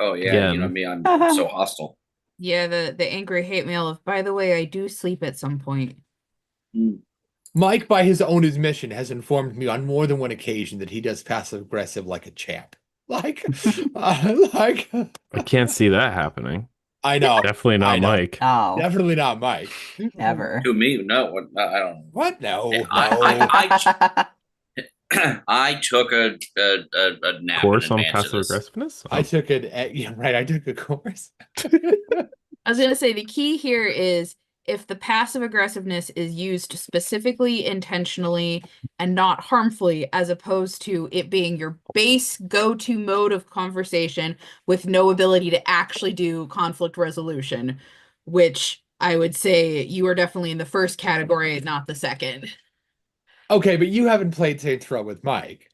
Oh yeah, you know Again. me, I'm so hostile. Yeah, the angry hate mail of, by the way, I do sleep at some point. Mm. Mike, by his own admission, has informed me on more than one occasion that he does passive aggressive like a champ. Like, like I can't see that happening. I know, Definitely I not know, Mike. Oh, definitely not Mike. never. To me, no, I don't know. What? No, I, no. I, I took a nap in Course on advance of passive this. aggressiveness? I took it. Yeah, right. I took a course. I was gonna say the key here is if the passive aggressiveness is used specifically, intentionally, and not harmfully, as opposed to it being your base go-to mode of conversation with no ability to actually do conflict resolution, which I would say you are definitely in the first category, not the second. Okay, but you haven't played Saints Row with Mike.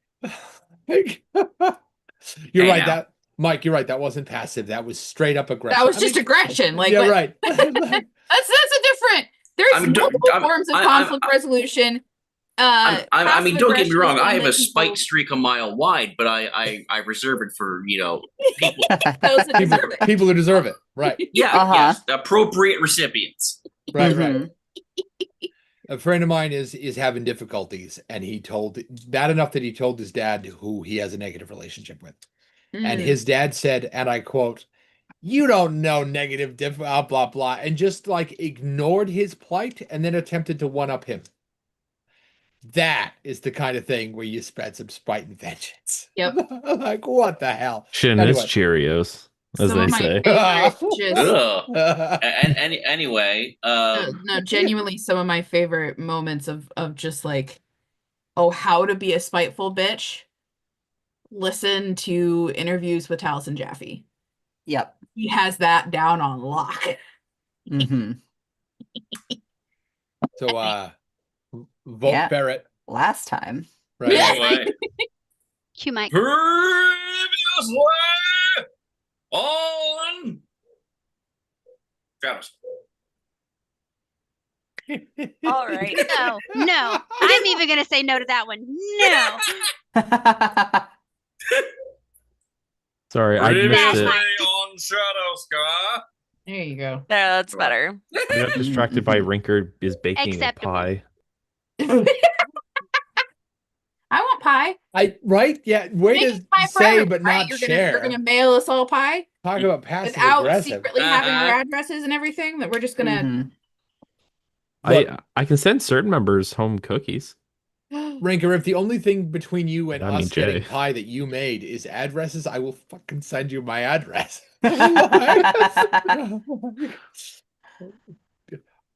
Like, you're Hey right. now, That Mike, you're right. That wasn't passive. That was straight up That aggressive. was just aggression. Like, Yeah, what? right. That's a different. There's I'm, do- multiple forms of I'm, conflict resolution. I mean, Passive don't get me aggression is wrong. I one have a that spike people streak a mile wide, but I reserve it for people. those that people, deserve it. people who deserve it. Right. Yeah, Uh-huh. yes, appropriate recipients. Right, right. Mhm. A friend of mine is having difficulties, and he told bad enough that he told his dad who he has a negative relationship with. And Mm. his dad said, and I quote, "You don't know negative blah blah blah," and just like ignored his plight and then attempted to one up him. That is the kind of thing where you spread some spite and vengeance. Yep. Like, what the hell? Shit, and it's Anyway. Cheerios, as Some they of my say. favorite, just Ugh. And anyway, no, genuinely some of my favorite moments of just like, oh, how to be a spiteful bitch. Listen to interviews with Taliesin Jaffe. Yep. He has that down on lock. Hmm. So vote Yeah. Barrett. Last time. Right. Yeah. anyway, Cue Mike. previously on Travis. All right. No, no. I'm even going to say no to that one. No. Sorry, I Previously missed it. on Shadow Sky. There you go. Yeah, that's better. I got distracted by Rinker is baking a Acceptable. pie. I want pie. Right? Yeah. Way Making to pie for say everyone, but right? not You're share. gonna mail us all pie Talk about passive without aggressive. secretly having our Uh-huh. addresses and everything. That we're just gonna. Mhm. Look, I can send certain members home cookies. Rinker, if the only thing between you and I mean, us getting Jay. pie that you made is addresses, I will fucking send you my address.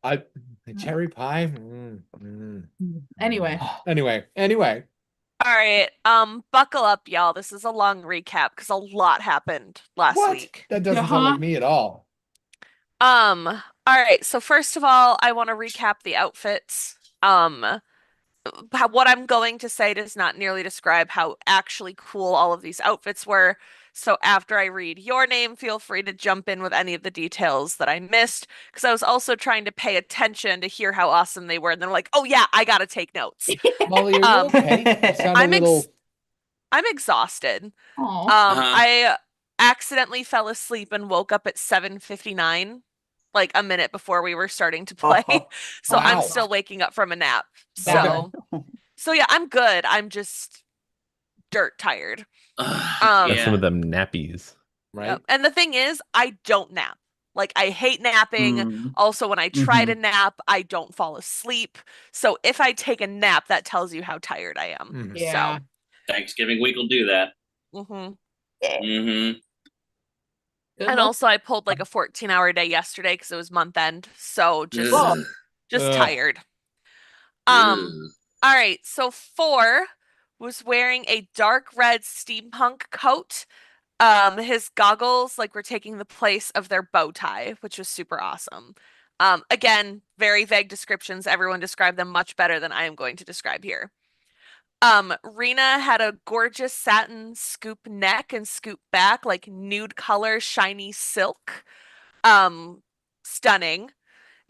I cherry pie. Anyway, Anyway. All right. Buckle up, y'all. This is a long recap because a lot happened last What? week. That doesn't sound like me at all. All right. So first of all, I want to recap the outfits. What I'm going to say does not nearly describe how actually cool all of these outfits were. So after I read your name, feel free to jump in with any of the details that I missed, because I was also trying to pay attention to hear how awesome they were. And then like, oh yeah, I gotta take notes. Molly, are you okay? You sound a I'm little. I'm exhausted. aw. I accidentally fell asleep and woke up at 7:59, like a minute before we were starting to play. Oh, So I'm wow. still waking up from a nap. Okay. So yeah, I'm good. I'm just dirt tired. Got Yeah. some of them nappies. Right? Yep. And the thing is, I don't nap. Like I hate napping. Mm. Also, when I try to nap, I don't fall asleep. So if I take a nap, that tells you how tired I am. Mhm. Yeah. Thanksgiving week will do that. So, mhm. Mm-hmm. Good And luck. also I pulled like a 14-hour day yesterday because it was month end. So just Ugh. tired. All right. So 4 was wearing a dark red steampunk coat. His goggles like were taking the place of their bow tie, which was super awesome. Again, very vague descriptions. Everyone described them much better than I am going to describe here. Rena had a gorgeous satin scoop neck and scoop back, like nude color, shiny silk. Stunning.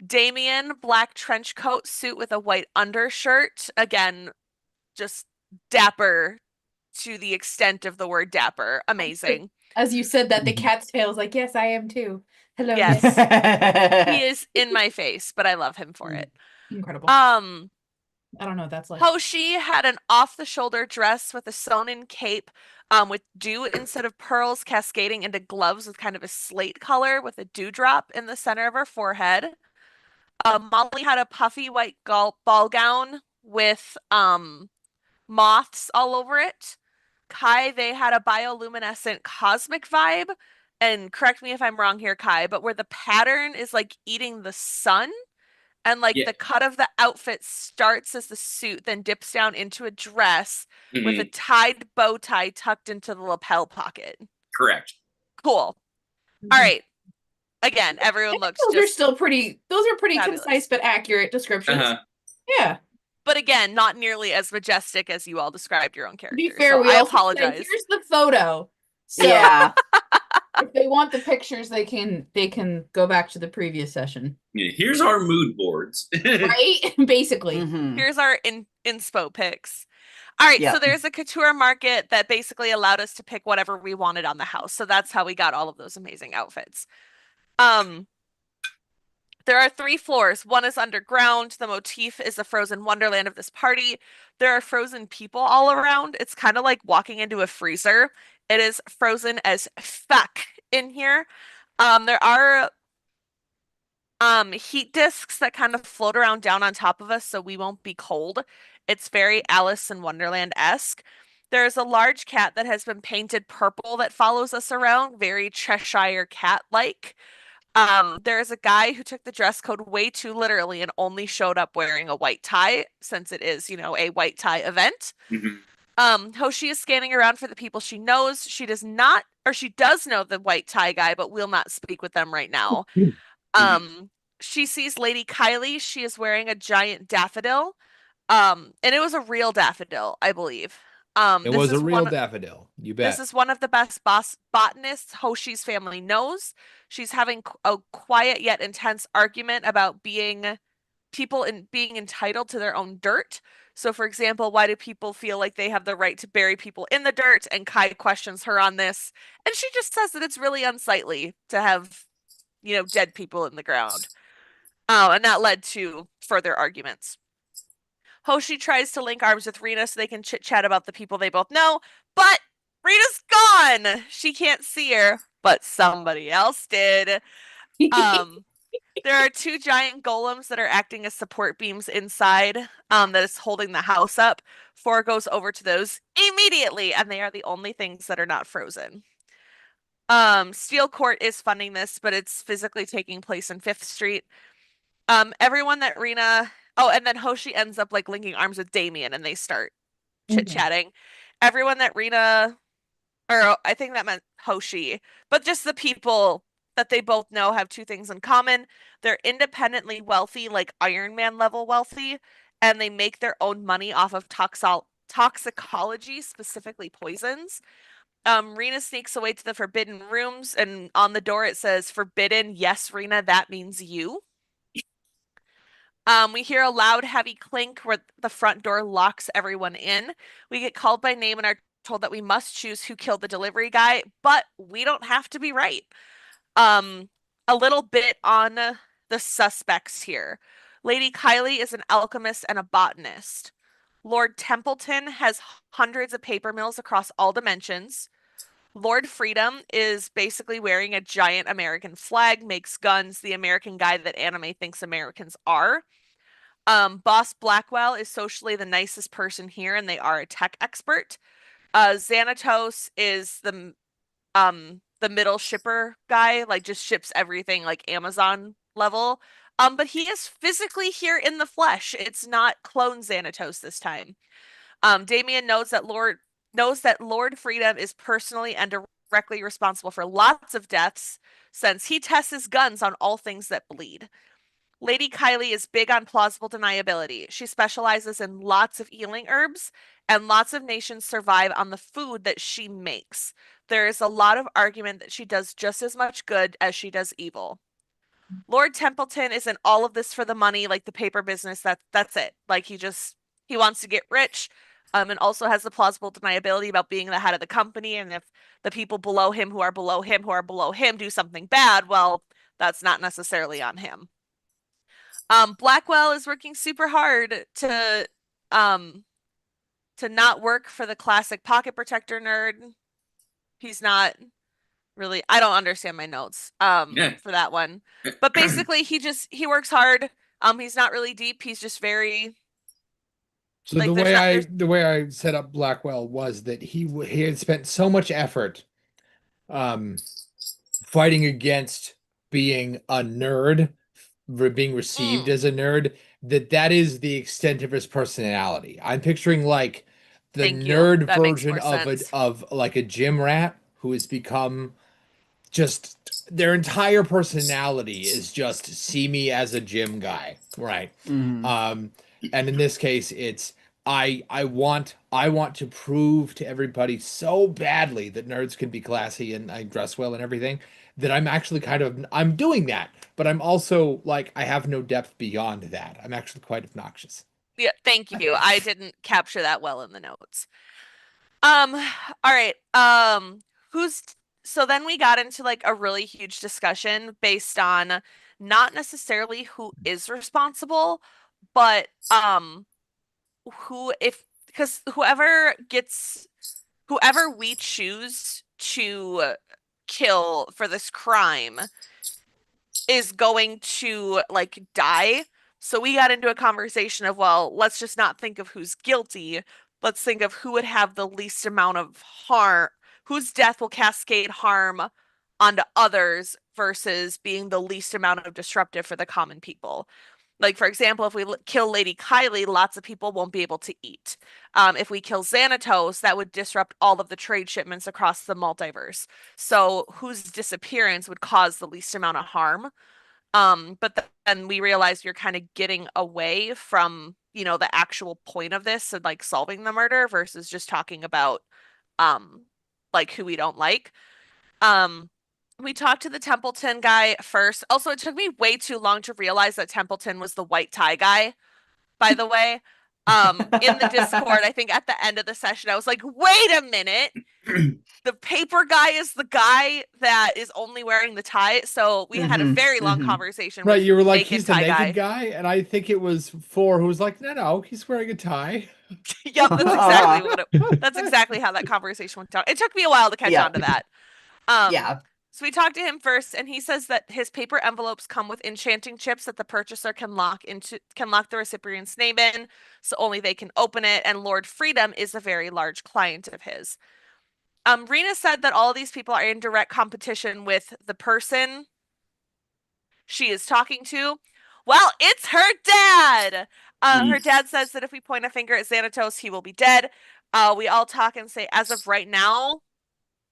Damien, black trench coat suit with a white undershirt. Again, just dapper to the extent of the word dapper. Amazing. As you said that, the cat's tail is like, yes, I am too. Hello. Yes. Nick." He is in my face, but I love him for it. Incredible. I don't know what that's like. Hoshi had an off-the-shoulder dress with a sewn-in cape, with dew instead of pearls cascading into gloves with kind of a slate color with a dewdrop in the center of her forehead. Molly had a puffy white ball gown with moths all over it. Kai, they had a bioluminescent cosmic vibe. And correct me if I'm wrong here, Kai, but where the pattern is like eating the sun. And like Yeah. the cut of the outfit starts as the suit, then dips down into a dress with a tied bow tie tucked into the lapel pocket. Correct. Cool. All right. Again, everyone looks Those are just still pretty. Those are pretty fabulous. concise but accurate descriptions. Uh-huh. Yeah. but again, not nearly as majestic as you all described your own To characters. be fair, so we I also said, apologize. here's the photo. So Yeah. if they want the pictures, they can go back to the previous session. Yeah, here's our mood boards. Right? Basically. Mhm. Here's our inspo picks. All right, so Yep. there's a couture market that basically allowed us to pick whatever we wanted on the house. So that's how we got all of those amazing outfits. There are 3 floors. One is underground. The motif is the frozen wonderland of this party. There are frozen people all around. It's kind of like walking into a freezer. It is frozen as fuck in here. There are heat discs that kind of float around down on top of us so we won't be cold. It's very Alice in Wonderland-esque. There's a large cat that has been painted purple that follows us around, very Cheshire cat-like. There's a guy who took the dress code way too literally and only showed up wearing a white tie, since it is, a white tie event. Mhm. Hoshi is scanning around for the people she knows. She does know the white tie guy, but will not speak with them right now. She sees Lady Kylie. She is wearing a giant daffodil. And it was a real daffodil, I believe. It This was a is real one- daffodil. You bet. This is one of the best botanists Hoshi's family knows. She's having a quiet yet intense argument about being entitled to their own dirt. So, for example, why do people feel like they have the right to bury people in the dirt? And Kai questions her on this. And she just says that it's really unsightly to have, dead people in the ground. And that led to further arguments. Hoshi tries to link arms with Rena so they can chit-chat about the people they both know, but Rena's gone! She can't see her, but somebody else did. There are 2 giant golems that are acting as support beams inside, that is holding the house up. 4 goes over to those immediately, and they are the only things that are not frozen. Steel Court is funding this, but it's physically taking place in 5th Street. Everyone that Rena... Oh, and then Hoshi ends up like linking arms with Damien and they start chit-chatting. Everyone that Rena... Or I think that meant Hoshi. But just the people that they both know have 2 things in common. They're independently wealthy, like Iron Man level wealthy, and they make their own money off of toxicology, specifically poisons. Rena sneaks away to the forbidden rooms, and on the door it says, "Forbidden, yes, Rena, that means you." We hear a loud, heavy clink where the front door locks everyone in. We get called by name and are told that we must choose who killed the delivery guy, but we don't have to be right. A little bit on the suspects here. Lady Kylie is an alchemist and a botanist. Lord Templeton has hundreds of paper mills across all dimensions. Lord Freedom is basically wearing a giant American flag, makes guns, the American guy that anime thinks Americans are. Boss Blackwell is socially the nicest person here, and they are a tech expert. Xanatos is the middle shipper guy, like just ships everything like Amazon level. But he is physically here in the flesh. It's not clone Xanatos this time. Damien knows that Lord Freedom is personally and directly responsible for lots of deaths, since he tests his guns on all things that bleed. Lady Kylie is big on plausible deniability. She specializes in lots of healing herbs, and lots of nations survive on the food that she makes. There is a lot of argument that she does just as much good as she does evil. Lord Templeton is in all of this for the money, like the paper business. That's it. Like he wants to get rich. and also has the plausible deniability about being the head of the company. And if the people below him who are below him who are below him do something bad, well, that's not necessarily on him. Blackwell is working super hard to not work for the classic pocket protector nerd. He's not really, I don't understand my notes for that one. But basically he works hard. He's not really deep. He's just very So like, the way I set up Blackwell was that he had spent so much effort fighting against being a nerd, being received as a nerd, that is the extent of his personality. I'm picturing like the Thank you. nerd That makes version more of sense. of like a gym rat who has become just their entire personality is just see me as a gym guy, right? Mhm. And in this case, it's I want to prove to everybody so badly that nerds can be classy and I dress well and everything that I'm actually I'm doing that, but I'm also like I have no depth beyond that. I'm actually quite obnoxious. Yeah, thank you. I didn't capture that well in the notes. All right. So then we got into like a really huge discussion based on not necessarily who is responsible, but because whoever we choose to kill for this crime is going to like die. So we got into a conversation of, well, let's just not think of who's guilty. Let's think of who would have the least amount of harm, whose death will cascade harm onto others versus being the least amount of disruptive for the common people. Like, for example, if we kill Lady Kylie, lots of people won't be able to eat. If we kill Xanatos, that would disrupt all of the trade shipments across the multiverse. So whose disappearance would cause the least amount of harm? But then we realized you're kind of getting away from, the actual point of this and like solving the murder versus just talking about like who we don't like. We talked to the Templeton guy first. Also, it took me way too long to realize that Templeton was the white tie guy, by the way. In the Discord, I think at the end of the session, I was like, wait a minute. The paper guy is the guy that is only wearing the tie. So we had a very long conversation. Right, with you were like, naked he's the tie naked guy, and I think it was Four who was like, no, he's wearing a tie. Yep, that's exactly how that conversation went down. It took me a while to catch on to that. Yeah. So we talked to him first, and he says that his paper envelopes come with enchanting chips that the purchaser can lock the recipient's name in, so only they can open it. And Lord Freedom is a very large client of his. Rena said that all of these people are in direct competition with the person she is talking to. Well, it's her dad. Her dad says that if we point a finger at Xanatos, he will be dead. We all talk and say, as of right now,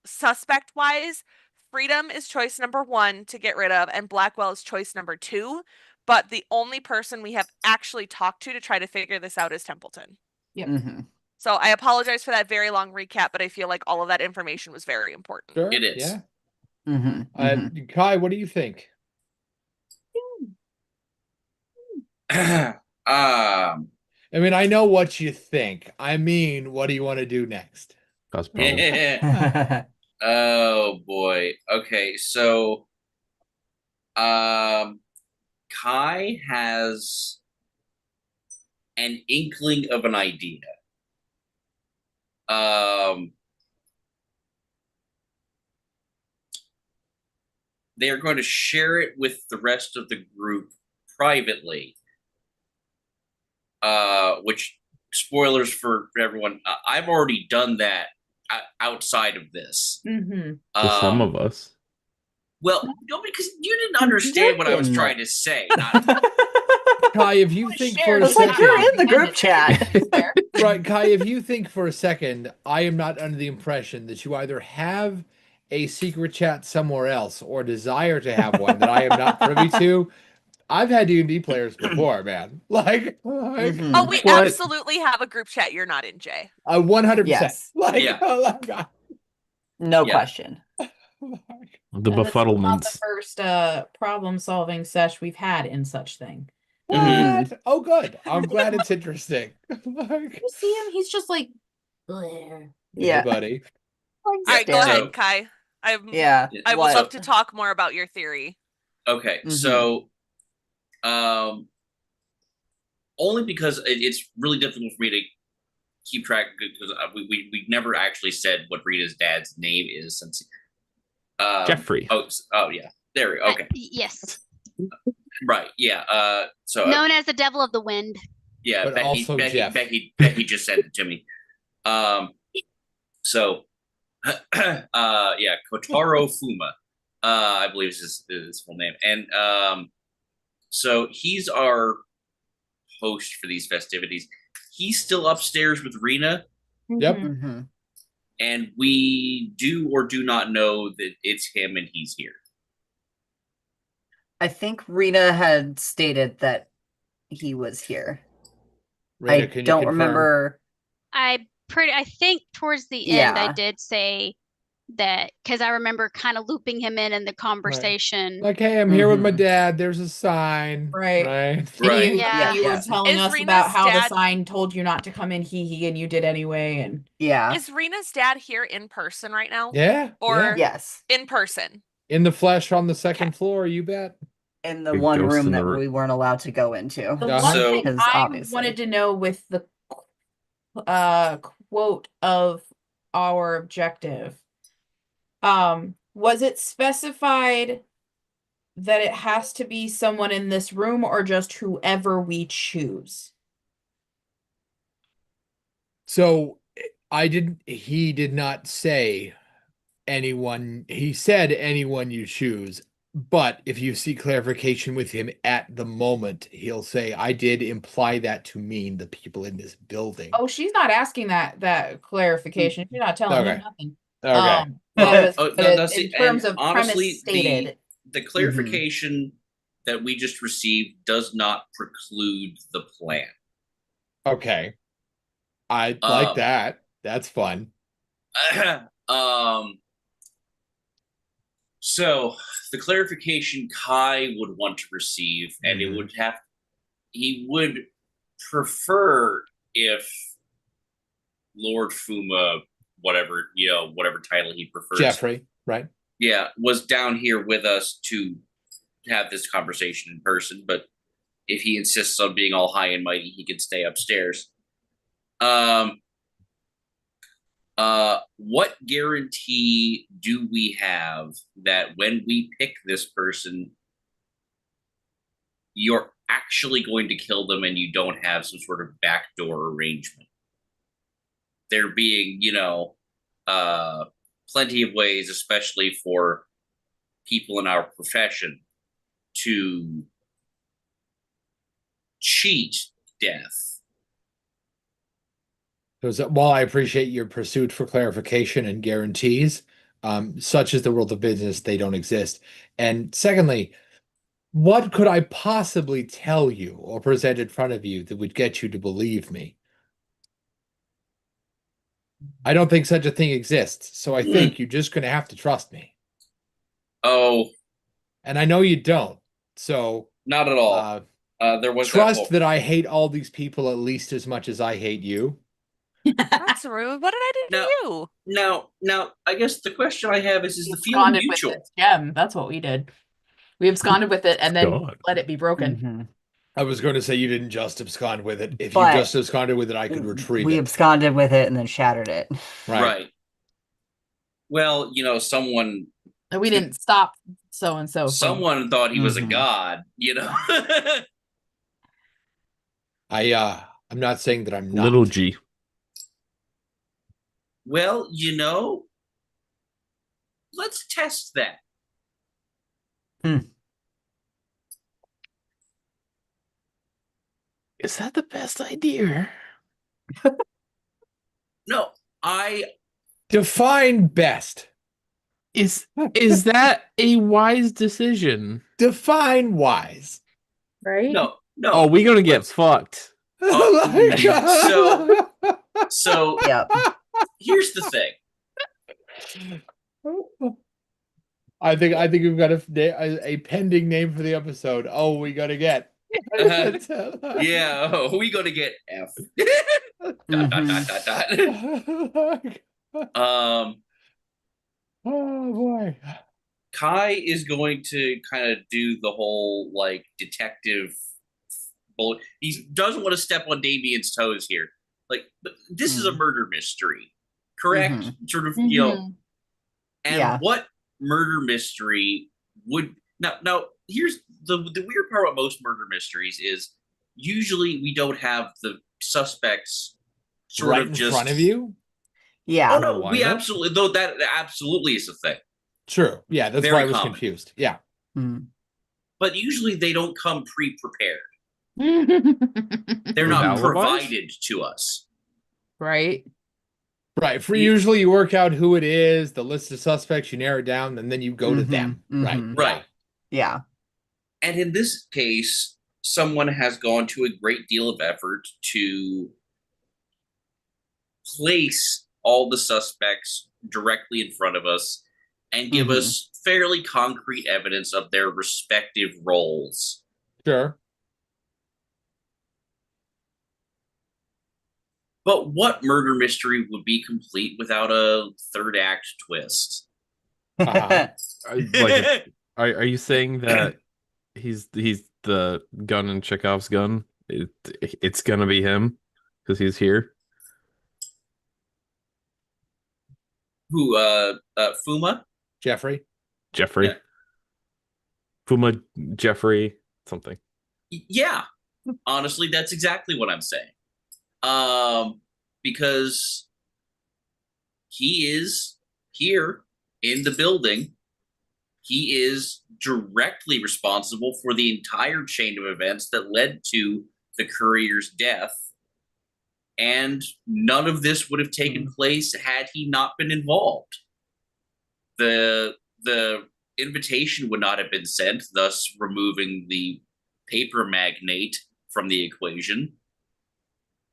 suspect-wise, Freedom is choice number 1 to get rid of, and Blackwell is choice number 2. But the only person we have actually talked to try to figure this out is Templeton. Yep. So I apologize for that very long recap, but I feel like all of that information was very important. Sure, It is. Yeah. Kai, what do you think? I mean, I know what you think. I mean, what do you want to do next? Cause problems. Oh boy. Okay, so Kai has an inkling of an idea. They are going to share it with the rest of the group privately. Which, spoilers for everyone, I've already done that outside of this. To some of us. Well, no, because you didn't understand what I was trying to say. Kai, if you think for a It's like second, you're in the group chat. right, Kai, if you think for a second, I am not under the impression that you either have a secret chat somewhere else or desire to have one that I am not privy to. I've had D&D players before, man. Oh, we absolutely have a group chat you're not in, Jay. 100%. Yes. Yeah. Oh my God. No Yeah. question. The Not the befuddlements. first problem-solving sesh we've had in such thing. What? Oh, good. I'm glad it's interesting. Like, You see him? He's just like, "Bleh." Yeah. hey, buddy. All right, go Yeah. ahead, Kai. Yeah. I would what? love to talk more about your theory. Okay, Mhm. so only because it's really difficult for me to keep track because we never actually said what Rita's dad's name is since Jeffrey. Oh yeah, there we go. Okay, Yes. right, yeah. So Known as the devil of the wind. yeah, But also Jeff. Becky just sent it to me. So yeah, Kotaro Fuma, I believe is his full name, and so he's our host for these festivities. He's still upstairs with Rena, Yep. Mhm. Mhm. and we do or do not know that it's him and he's here. I think Rena had stated that he was here. Rita, I can you don't confirm? remember. I think towards the end I Yeah. did say that because I remember kind of looping him in the conversation. Like, hey, I'm here with my Mhm. dad. There's a sign. Right. Right. Right. And you, Yeah. and you Yeah. were telling Is us Rena's about how the dad- sign told you not to come in, and you did anyway. And Yeah. Is Rena's dad here in person right now? Yeah. Or- yeah. Yes. In person. In the flesh on the second Okay. floor, you bet. In the Big one ghost room in the that room. we weren't allowed to go into. the Uh-huh. one So- thing Because I obviously. wanted to know with the quote of our objective, was it specified that it has to be someone in this room or just whoever we choose? So he did not say anyone. He said anyone you choose. But if you see clarification with him at the moment, he'll say, I did imply that to mean the people in this building. Oh, she's not asking that clarification. She's not telling him Okay. nothing. Okay. But Oh, but no, see, in terms and of honestly, premise stated, the clarification that we just received does not preclude the plan. Okay. I like Um, that. That's fun. So the clarification Kai would want to receive, and Mhm. he would prefer if Lord Fuma, whatever title he prefers, Jeffrey, right? yeah, was down here with us to have this conversation in person. But if he insists on being all high and mighty, he can stay upstairs. What guarantee do we have that when we pick this person, you're actually going to kill them and you don't have some sort of backdoor arrangement? There being, plenty of ways, especially for people in our profession, to cheat death. Because while I appreciate your pursuit for clarification and guarantees, such is the world of business, they don't exist. And secondly, what could I possibly tell you or present in front of you that would get you to believe me? I don't think such a thing exists. So I think you're just going to have to trust me. Oh, And I know you don't. So not at all. There was trust that I hate all these people at least as much as I hate you. That's rude. What did I do No. to you? Now, I guess the question I have is we the feeling absconded mutual? with this gem. That's what we did. We absconded with it and then God. let it be broken. Mhm. I was going to say you didn't just abscond with it. If But you just absconded with it, I could retrieve We it. absconded with it and then shattered it. Right. Well, someone And we didn't stop so and so. someone thought he was a Mhm. god, I'm not saying that I'm not. Little G. Well, let's test that. Is that the best idea? No, I Define best. Is that a wise decision? Define wise. right? no. Oh, we gonna get fucked. So Yep. here's the thing. I think we've got a pending name for the episode. Oh, we gotta get. Yeah, we gonna get F. Dot, dot, dot, dot, dot. Oh boy. Kai is going to kind of do the whole like detective bullet. He doesn't want to step on Damien's toes here. Like, but this is a murder mystery, correct? Sort of, you know. And Yeah. what murder mystery would now? Here's the weird part about most murder mysteries is usually we don't have the suspects sort Right of in just front of you? Yeah. Oh no, we Lineup? absolutely though that absolutely is a thing. True. Yeah, that's Very why I was common. confused. Yeah. Mm. But usually they don't come pre-prepared. They're With not alibis? provided to us. Right. Right. For You- usually you work out who it is, the list of suspects, you narrow it down, and then you go to them. Right. mhm. Right. Yeah. And in this case, someone has gone to a great deal of effort to place all the suspects directly in front of us and give us fairly concrete evidence of their respective roles. Sure. But what murder mystery would be complete without a third act twist? Uh-huh. Like, are you saying that he's the gun in Chekhov's gun? It's gonna be him because he's here. Who, Fuma? Jeffrey. Jeffrey, Yeah. Fuma, Jeffrey, something. Yeah, honestly, that's exactly what I'm saying. Because he is here in the building. He is directly responsible for the entire chain of events that led to the courier's death. And none of this would have taken place had he not been involved. The invitation would not have been sent, thus removing the paper magnate from the equation.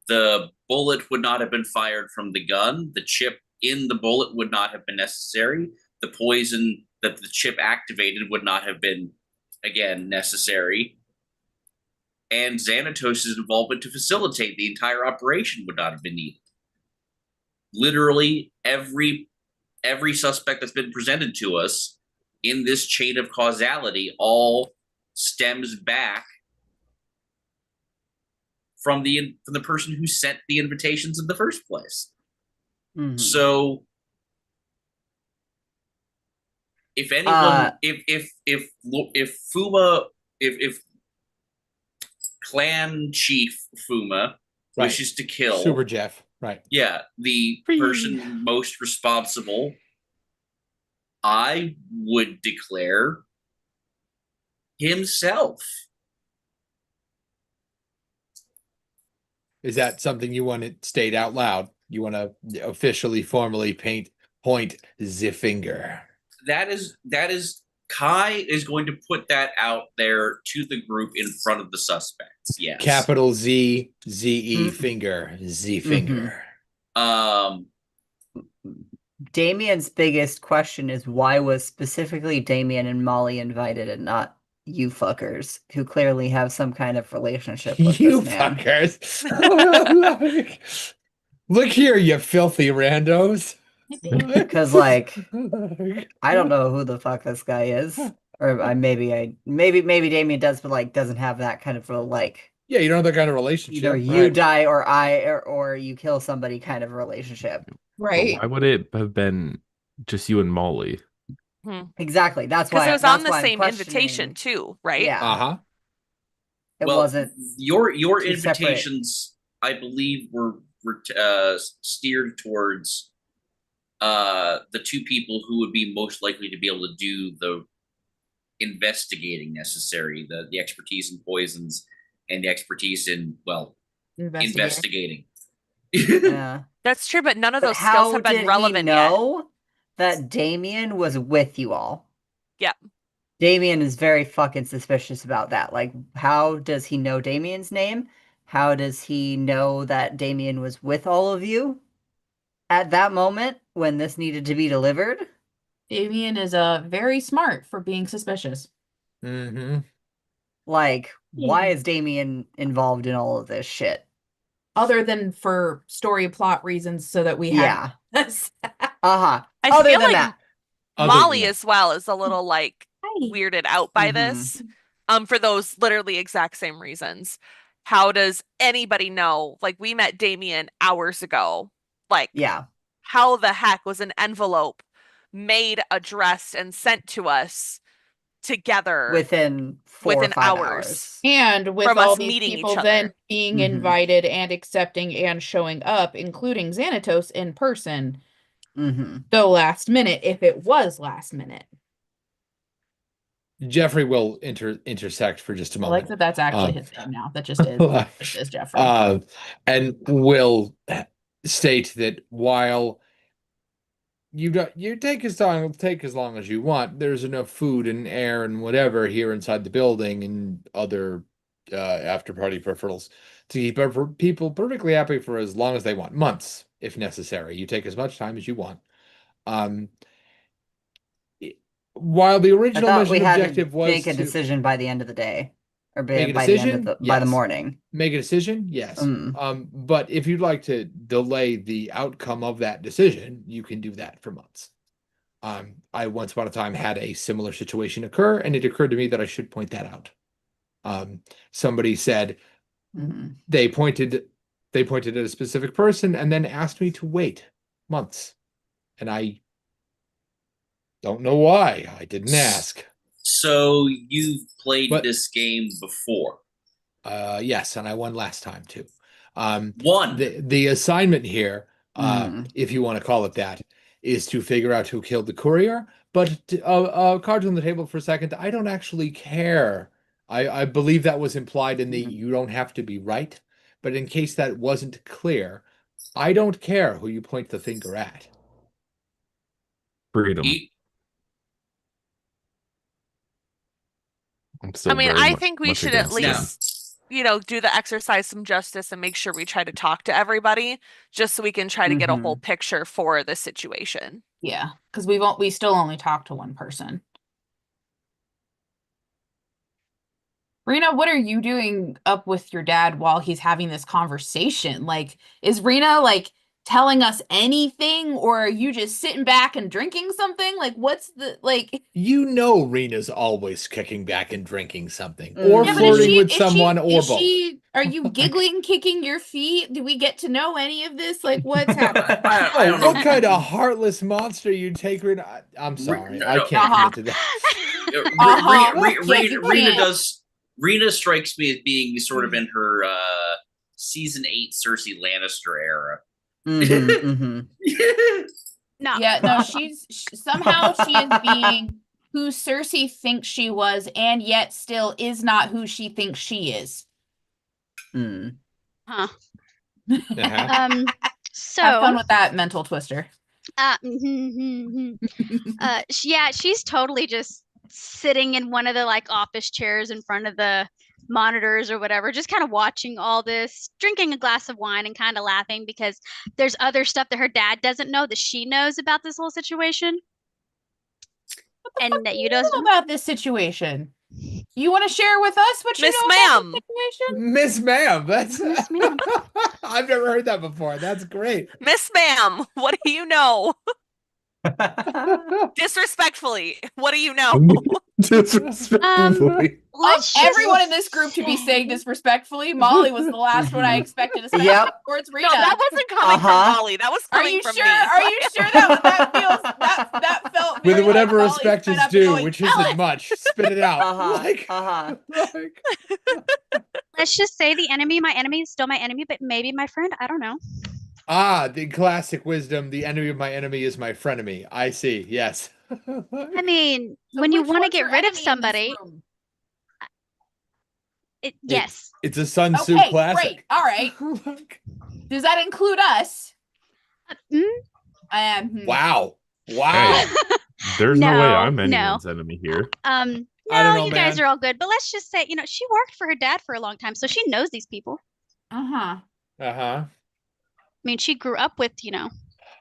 The bullet would not have been fired from the gun. The chip in the bullet would not have been necessary. The poison that the chip activated would not have been, again, necessary. And Xanatos' involvement to facilitate the entire operation would not have been needed. Literally every suspect that's been presented to us in this chain of causality all stems back from the person who sent the invitations in the first place. So if anyone if Fuma if clan chief Fuma wishes to kill Super Jeff. Right. Yeah, the person most responsible, I would declare himself. Is that something you want to state out loud? You want to officially, formally point the finger? That is Kai is going to put that out there to the group in front of the suspects. Yes. Capital Z, Z-E, finger, Z finger. Damien's biggest question is why was specifically Damien and Molly invited and not you fuckers who clearly have some kind of relationship with You this man. fuckers. Look here, you filthy randos. Because like I don't know who the fuck this guy is. Or maybe Damien does, but like doesn't have that kind of like Yeah, you don't have that kind of relationship. either you die or or you kill somebody kind of relationship. Right. Why would it have been just you and Molly? Exactly. That's Because why it was that's on the why I'm same questioning. invitation too, right? Yeah. Uh-huh. It well, wasn't your two separate- invitations, I believe, were steered towards the two people who would be most likely to be able to do the investigating necessary, the expertise in poisons and the expertise in investigating. yeah. That's true, but none of But those skills how have did been relevant he yet. know that Damien was with you all? Yeah. Damien is very fucking suspicious about that. Like, how does he know Damien's name? How does he know that Damien was with all of you at that moment when this needed to be delivered? Damien is very smart for being suspicious. Mm-hmm. Like, why is Damien involved in all of this shit? Other than for story plot reasons, so that we have. Yeah. Uh-huh. I Other feel than like that. Molly as well is a little like Hi. weirded out by this. For those literally exact same reasons. How does anybody know? Like, we met Damien hours ago. Like, Yeah. how the heck was an envelope made, addressed, and sent to us together Within 4 or 5 hours. And with from all us these meeting people each then other? being Mhm. invited and accepting and showing up, including Xanatos in person, though last minute, if it was last minute. Jeffrey will intersect for just a I moment. like that that's actually his name now. That just is. Just is Jeffrey. And will state that while you take as long as you want, there's enough food and air and whatever here inside the building and other after party peripherals to keep people perfectly happy for as long as they want, months if necessary. You take as much time as you want. While the I original thought mission we had objective to was make a to decision by the end of the day, or make a by the end decision, of by the yes. morning. Make a decision, yes. Mm. But if you'd like to delay the outcome of that decision, you can do that for months. I once upon a time had a similar situation occur, and it occurred to me that I should point that out. Somebody said they pointed at a specific person and then asked me to wait months, and I don't know why. I didn't ask. So you've played this game before? Yes, and I won last time too. Won. The assignment here, if you want to call it that, is to figure out who killed the courier. But cards on the table for a second. I don't actually care. I believe that was implied in the you don't have to be right. But in case that wasn't clear, I don't care who you point the finger at. Freedom. I mean, I think we should at least, do the exercise some justice and make sure we try to talk to everybody, just so we can try to get a whole picture for the situation. Yeah, because we still only talked to one person. Rena, what are you doing up with your dad while he's having this conversation? Like, is Rena telling us anything, or are you just sitting back and drinking something? Like, what's the Rena's always kicking back and drinking something, or flirting with someone, or both. Are you giggling, kicking your feet? Do we get to know any of this? Like, what's happening? I don't know. What kind of heartless monster you take, Rena? I'm sorry, I can't commit to that. Rena strikes me as being sort of in her season 8 Cersei Lannister era. No. Yeah, no, somehow she is being who Cersei thinks she was, and yet still is not who she thinks she is. Huh. So have fun with that mental twister. Yeah, she's totally just sitting in one of the office chairs in front of the monitors or whatever, just kind of watching all this, drinking a glass of wine and kind of laughing because there's other stuff that her dad doesn't know that she knows about this whole situation. And that you don't know about this situation. You want to share with us what you know about this situation? Miss Ma'am, that's Miss Ma'am. I've never heard that before. That's great. Miss Ma'am, what do you know? Disrespectfully, what do you know? Disrespectfully. Everyone in this group to be saying disrespectfully. Molly was the last one I expected to say towards Rena. No, that wasn't coming from Molly. That was coming from me. Are you sure that feels that felt with whatever like respect is due, which isn't much? Spit it out. Let's just say the enemy, my enemy, is still my enemy, but maybe my friend. I don't know. The classic wisdom, the enemy of my enemy is my frenemy. I see, yes. I mean, when you want to get rid of somebody... yes. It's a Sun Tzu classic. Great. All right. Does that include us? Wow. Hey, there's no way I'm anyone's enemy here. I don't know, you guys are all good, but let's just say, she worked for her dad for a long time, so she knows these people. I mean, she grew up with,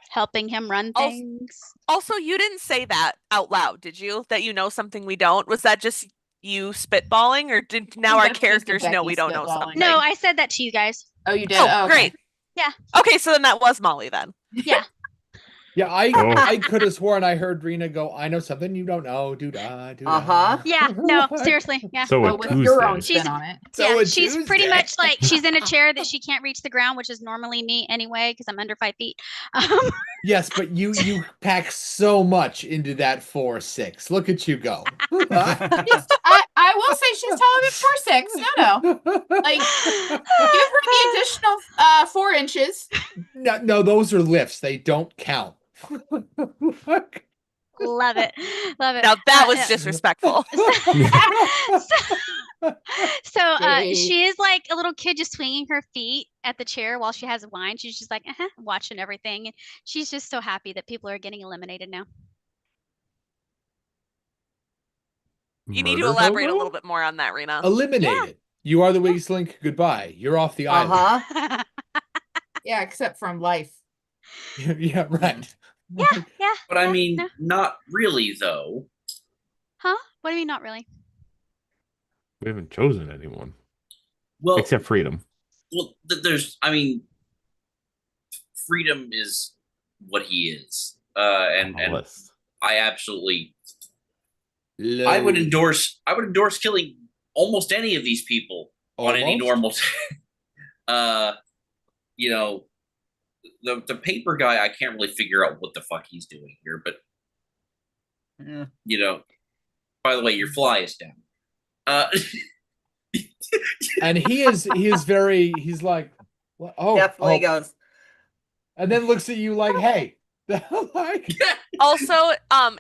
helping him run things. Also, you didn't say that out loud, did you? That you know something we don't? Was that just you spitballing, or did now our That's just a characters know we Becky don't know spitballing. something? No, I said that to you guys. Oh, you did. Oh, Oh, okay. great. Yeah. Okay, so then that was Molly then. Yeah. Yeah, I Oh. I could have sworn I heard Rena go, I know something you don't know. Doo-dah, doo-dah. Uh-huh. Yeah. No, seriously. Yeah. So But a with your own Tuesday. spin on it. So Yeah, a she's pretty Tuesday. much like she's in a chair that she can't reach the ground, which is normally me anyway because I'm under 5 feet. Yes, but you pack so much into that 4'6". Look at you go. I will say she's taller than 4'6". No. Like, give her the additional 4 inches. No, those are lifts. They don't count. Love it. Love it. Now that was yeah. disrespectful. So Jade. she is like a little kid just swinging her feet at the chair while she has wine. She's just like watching everything. And she's just so happy that people are getting eliminated now. You need to Murder elaborate a hobo? little bit more on that, Rena. Eliminated. You are the weakest link. Goodbye. You're off the island. Uh-huh. Yeah, except from life. Yeah, right. Yeah. But I yeah, mean, no. not really though. Huh? What do you mean not really? We haven't chosen anyone Well, except Freedom. there's. I mean, Freedom is what he is, and On the list. I absolutely. I would endorse killing almost any of these people on any Almost? normal. You know, the paper guy. I can't really figure out what the fuck he's doing here, but Yeah. you know. By the way, your fly is down. And he's like, what? Oh, Definitely oh. goes. And then looks at you like, hey. Like, Also,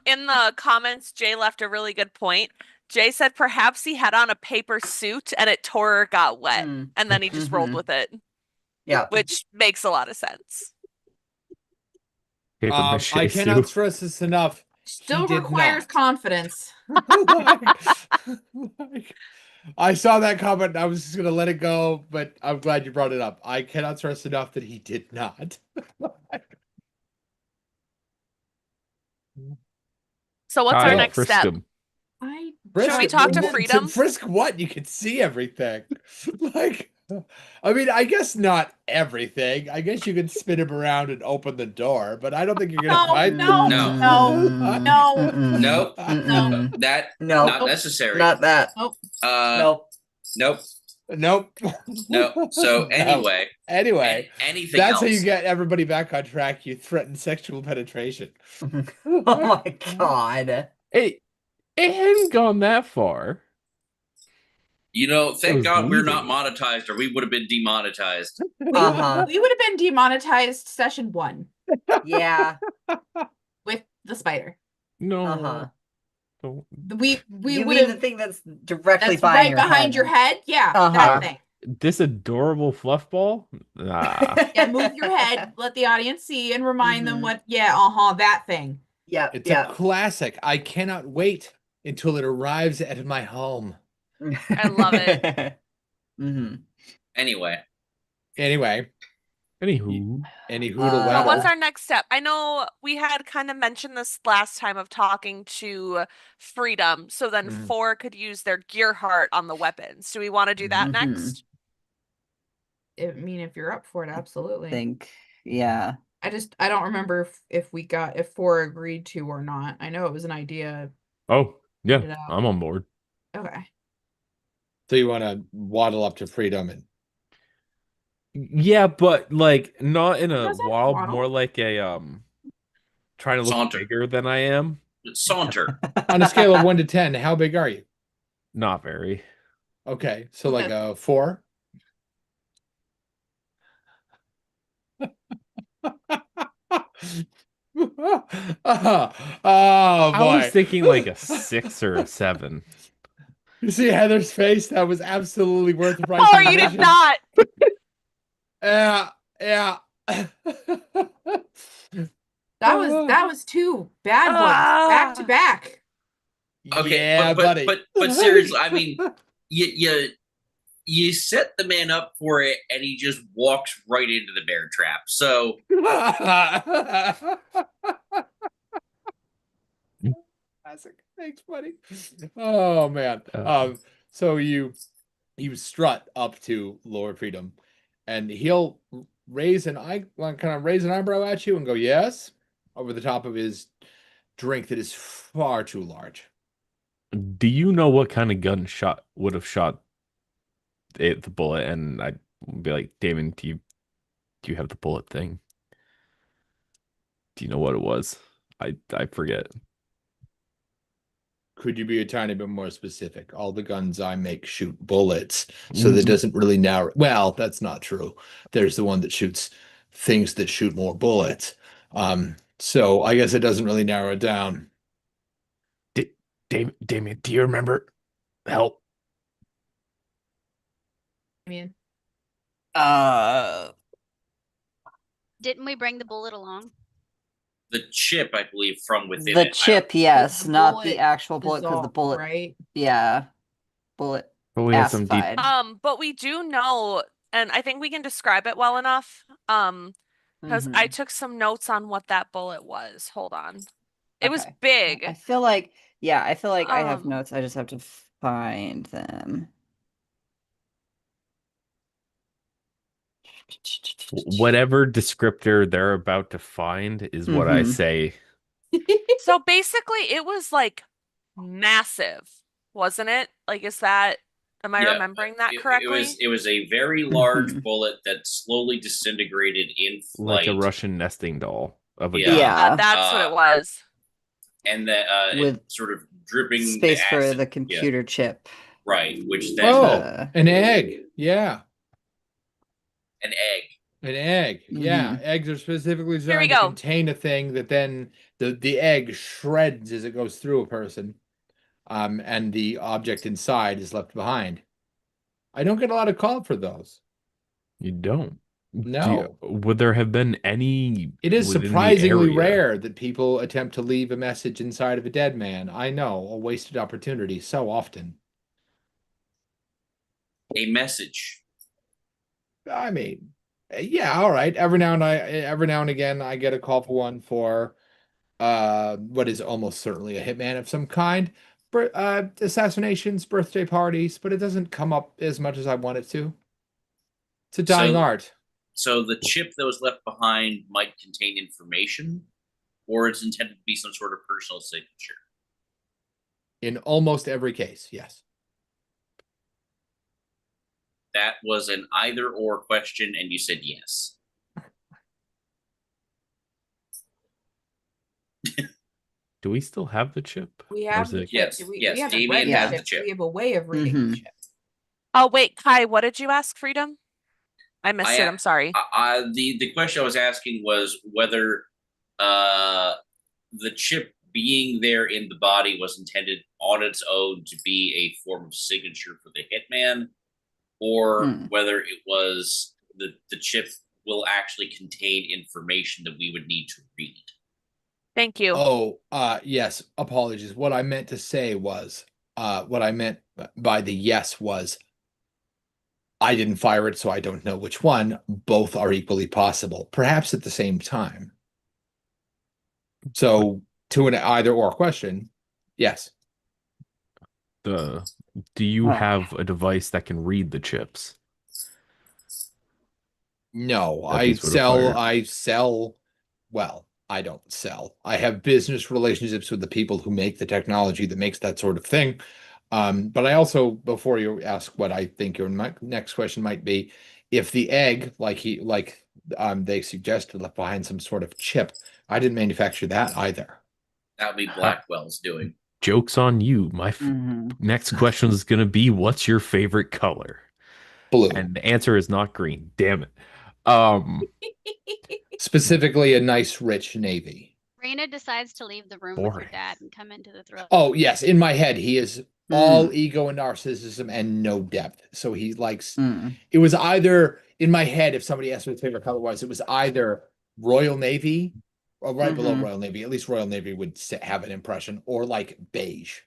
in the comments, Jay left a really good point. Jay said perhaps he had on a paper suit and it tore or got wet, Mm. and then he just rolled Mhm. with it, Yeah. which makes a lot of sense. Paper mache I suit. cannot stress this enough. Still He did requires not. confidence. Like, I saw that comment and I was just gonna let it go, but I'm glad you brought it up. I cannot stress enough that he did not. So what's our Kyle, next frisk step? him. I Should we talk to Freedom? frisk what? You can see everything. Like, I mean, I guess not everything. I guess you can spin him around and open the door, but I don't think you're gonna No, find no, No. no. Mm-mm. Nope. Mm-mm. That No. not necessary. Not that. Nope. Nope. Nope. No. So No. anyway, Anyway, anything that's else? how you get everybody back on track. You threaten sexual penetration. Oh my god. It hadn't gone that far. You know, thank was God we're not leaving. monetized, or we would have been demonetized. Uh-huh. We would have been demonetized session 1 Yeah. with the spider. No. Uh-huh. Don't. We You would mean the have. thing that's directly That's behind right your behind head. your head. Yeah, Uh-huh. that thing. This adorable fluff ball? Nah. Yeah, move your head. Let the audience see and remind them Mhm. what. Yeah, that thing. Yep. It's Yep. a classic. I cannot wait until it arrives at my home. I love it. hmm Anyway, Anyway, Anywho. any Uh, hoodle So Well, what's our next step? I know we had kind of mentioned this last time of talking to Freedom, so then Mhm. 4 could use their gear heart on the weapons. Do we want to do that Mhm. next? I mean, if you're up for it, absolutely. think. Yeah. I don't remember if 4 agreed to or not. I know it was an idea. Oh, yeah. You know. I'm on board. Okay. So you want to waddle up to Freedom and Yeah, but like not in a Doesn't wild, waddle. more like a trying to look Saunter. bigger than I am. saunter. on a scale of 1 to 10, how big are you? Not very. Okay, so like a 4. Oh I was boy! thinking like a 6 or a 7. You see Heather's face? That was absolutely worth the price. Oh, of you did admission. not. Yeah, yeah. That was 2 bad ones back to back. Okay, yeah, but, buddy. but seriously, I mean, you set the man up for it, and he just walks right into the bear trap. So Classic. Thanks, buddy. Oh man. So you strut up to Lord Freedom, and he'll raise an eyebrow at you and go, "Yes," over the top of his drink that is far too large. Do you know what kind of gun shot would have shot the bullet? And I'd be like, Damon, do you have the bullet thing? Do you know what it was? I forget. Could you be a tiny bit more specific? All the guns I make shoot bullets, so that doesn't really narrow. Well, that's not true. There's the one that shoots things that shoot more bullets. So I guess it doesn't really narrow it down. Damien, do you remember? Help. Damien. Didn't we bring the bullet along? The chip, I believe, from within The it. chip, yes, The not bullet the actual bullet, because the dissolved, bullet, right? yeah, bullet But we have some deep. acidified. But we do know, and I think we can describe it well enough. Because I took some notes on what that bullet was. Hold on. It was Okay. big. I feel like, I have Um, notes. I just have to find them. Whatever descriptor they're about to find is what I Mhm. say. So basically, it was like massive, wasn't it? Like, am I Yeah, remembering that It correctly? was a very large Mhm. bullet that slowly disintegrated in Like flight. a Russian nesting doll of a Yeah. gun. Yeah. That's what it was. And that With it sort of dripping the Space for acid. the Yeah, computer chip. right, which then Oh, an egg. Yeah. an egg. An egg. Yeah. Eggs are specifically Here we designed to go. contain a thing that then the egg shreds as it goes through a person. And the object inside is left behind. I don't get a lot of call for those. You don't. No. Would there have been any? It is within the surprisingly area? rare that people attempt to leave a message inside of a dead man. I know, a wasted opportunity so often. A message. I mean, yeah, all right. Every now and again, I get a call for one for what is almost certainly a hitman of some kind. Assassinations, birthday parties, but it doesn't come up as much as I want it to. It's a dying art. So the chip that was left behind might contain information, or it's intended to be some sort of personal signature. In almost every case, yes. That was an either or question, and you said yes. Do we still have the chip? We Or have is the it- chip. Yes, We yes, haven't Damien read the has the chip. chip. We have a way of reading the Mhm. chip. Oh, wait, Kai, what did you ask, Freedom? I missed it. I'm sorry. The question I was asking was whether the chip being there in the body was intended on its own to be a form of signature for the hitman, or whether it was the chip will actually contain information that we would need to read. Thank you. Oh, yes. Apologies. What I meant to say was, what I meant by the yes was, I didn't fire it, so I don't know which one. Both are equally possible, perhaps at the same time. So, to an either or question, yes. Do you have a device that can read the chips? No, That piece would have fired. Well, I don't sell. I have business relationships with the people who make the technology that makes that sort of thing. But I also, before you ask what I think your next question might be, if the egg, they suggested, left behind some sort of chip, I didn't manufacture that either. That would be Blackwell's doing. Joke's on you. My next question is going to be, what's your favorite color? Blue. And the answer is not green. Damn it. Specifically a nice rich navy. Raina decides to leave the room with Boring. her dad and come into the throne. Oh, yes. In my head, he is all ego and narcissism and no depth. So he likes, it was either, in my head, if somebody asked me what his favorite color was, it was either Royal Navy or right below Royal Navy. At least Royal Navy would have an impression, or like beige.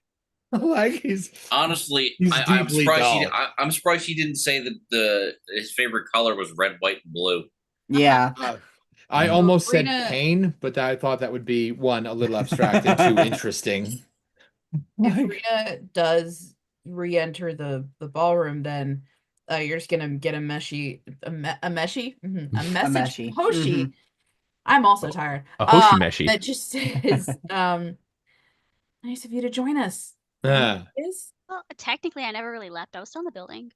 Like he's honestly, he's I'm deeply surprised. dull. I'm surprised he didn't say that his favorite color was red, white, and blue. Yeah. I almost said Rena- pain, but I thought that would be one, a little abstract, and two, interesting. If Like, Rena does re-enter the ballroom, then you're just gonna get a messy a message messy. Hoshi. Mhm. I'm also tired. A Hoshi meshi. That just says nice of you to join us. uh, Is Well, technically, I never really left. I was still in the building.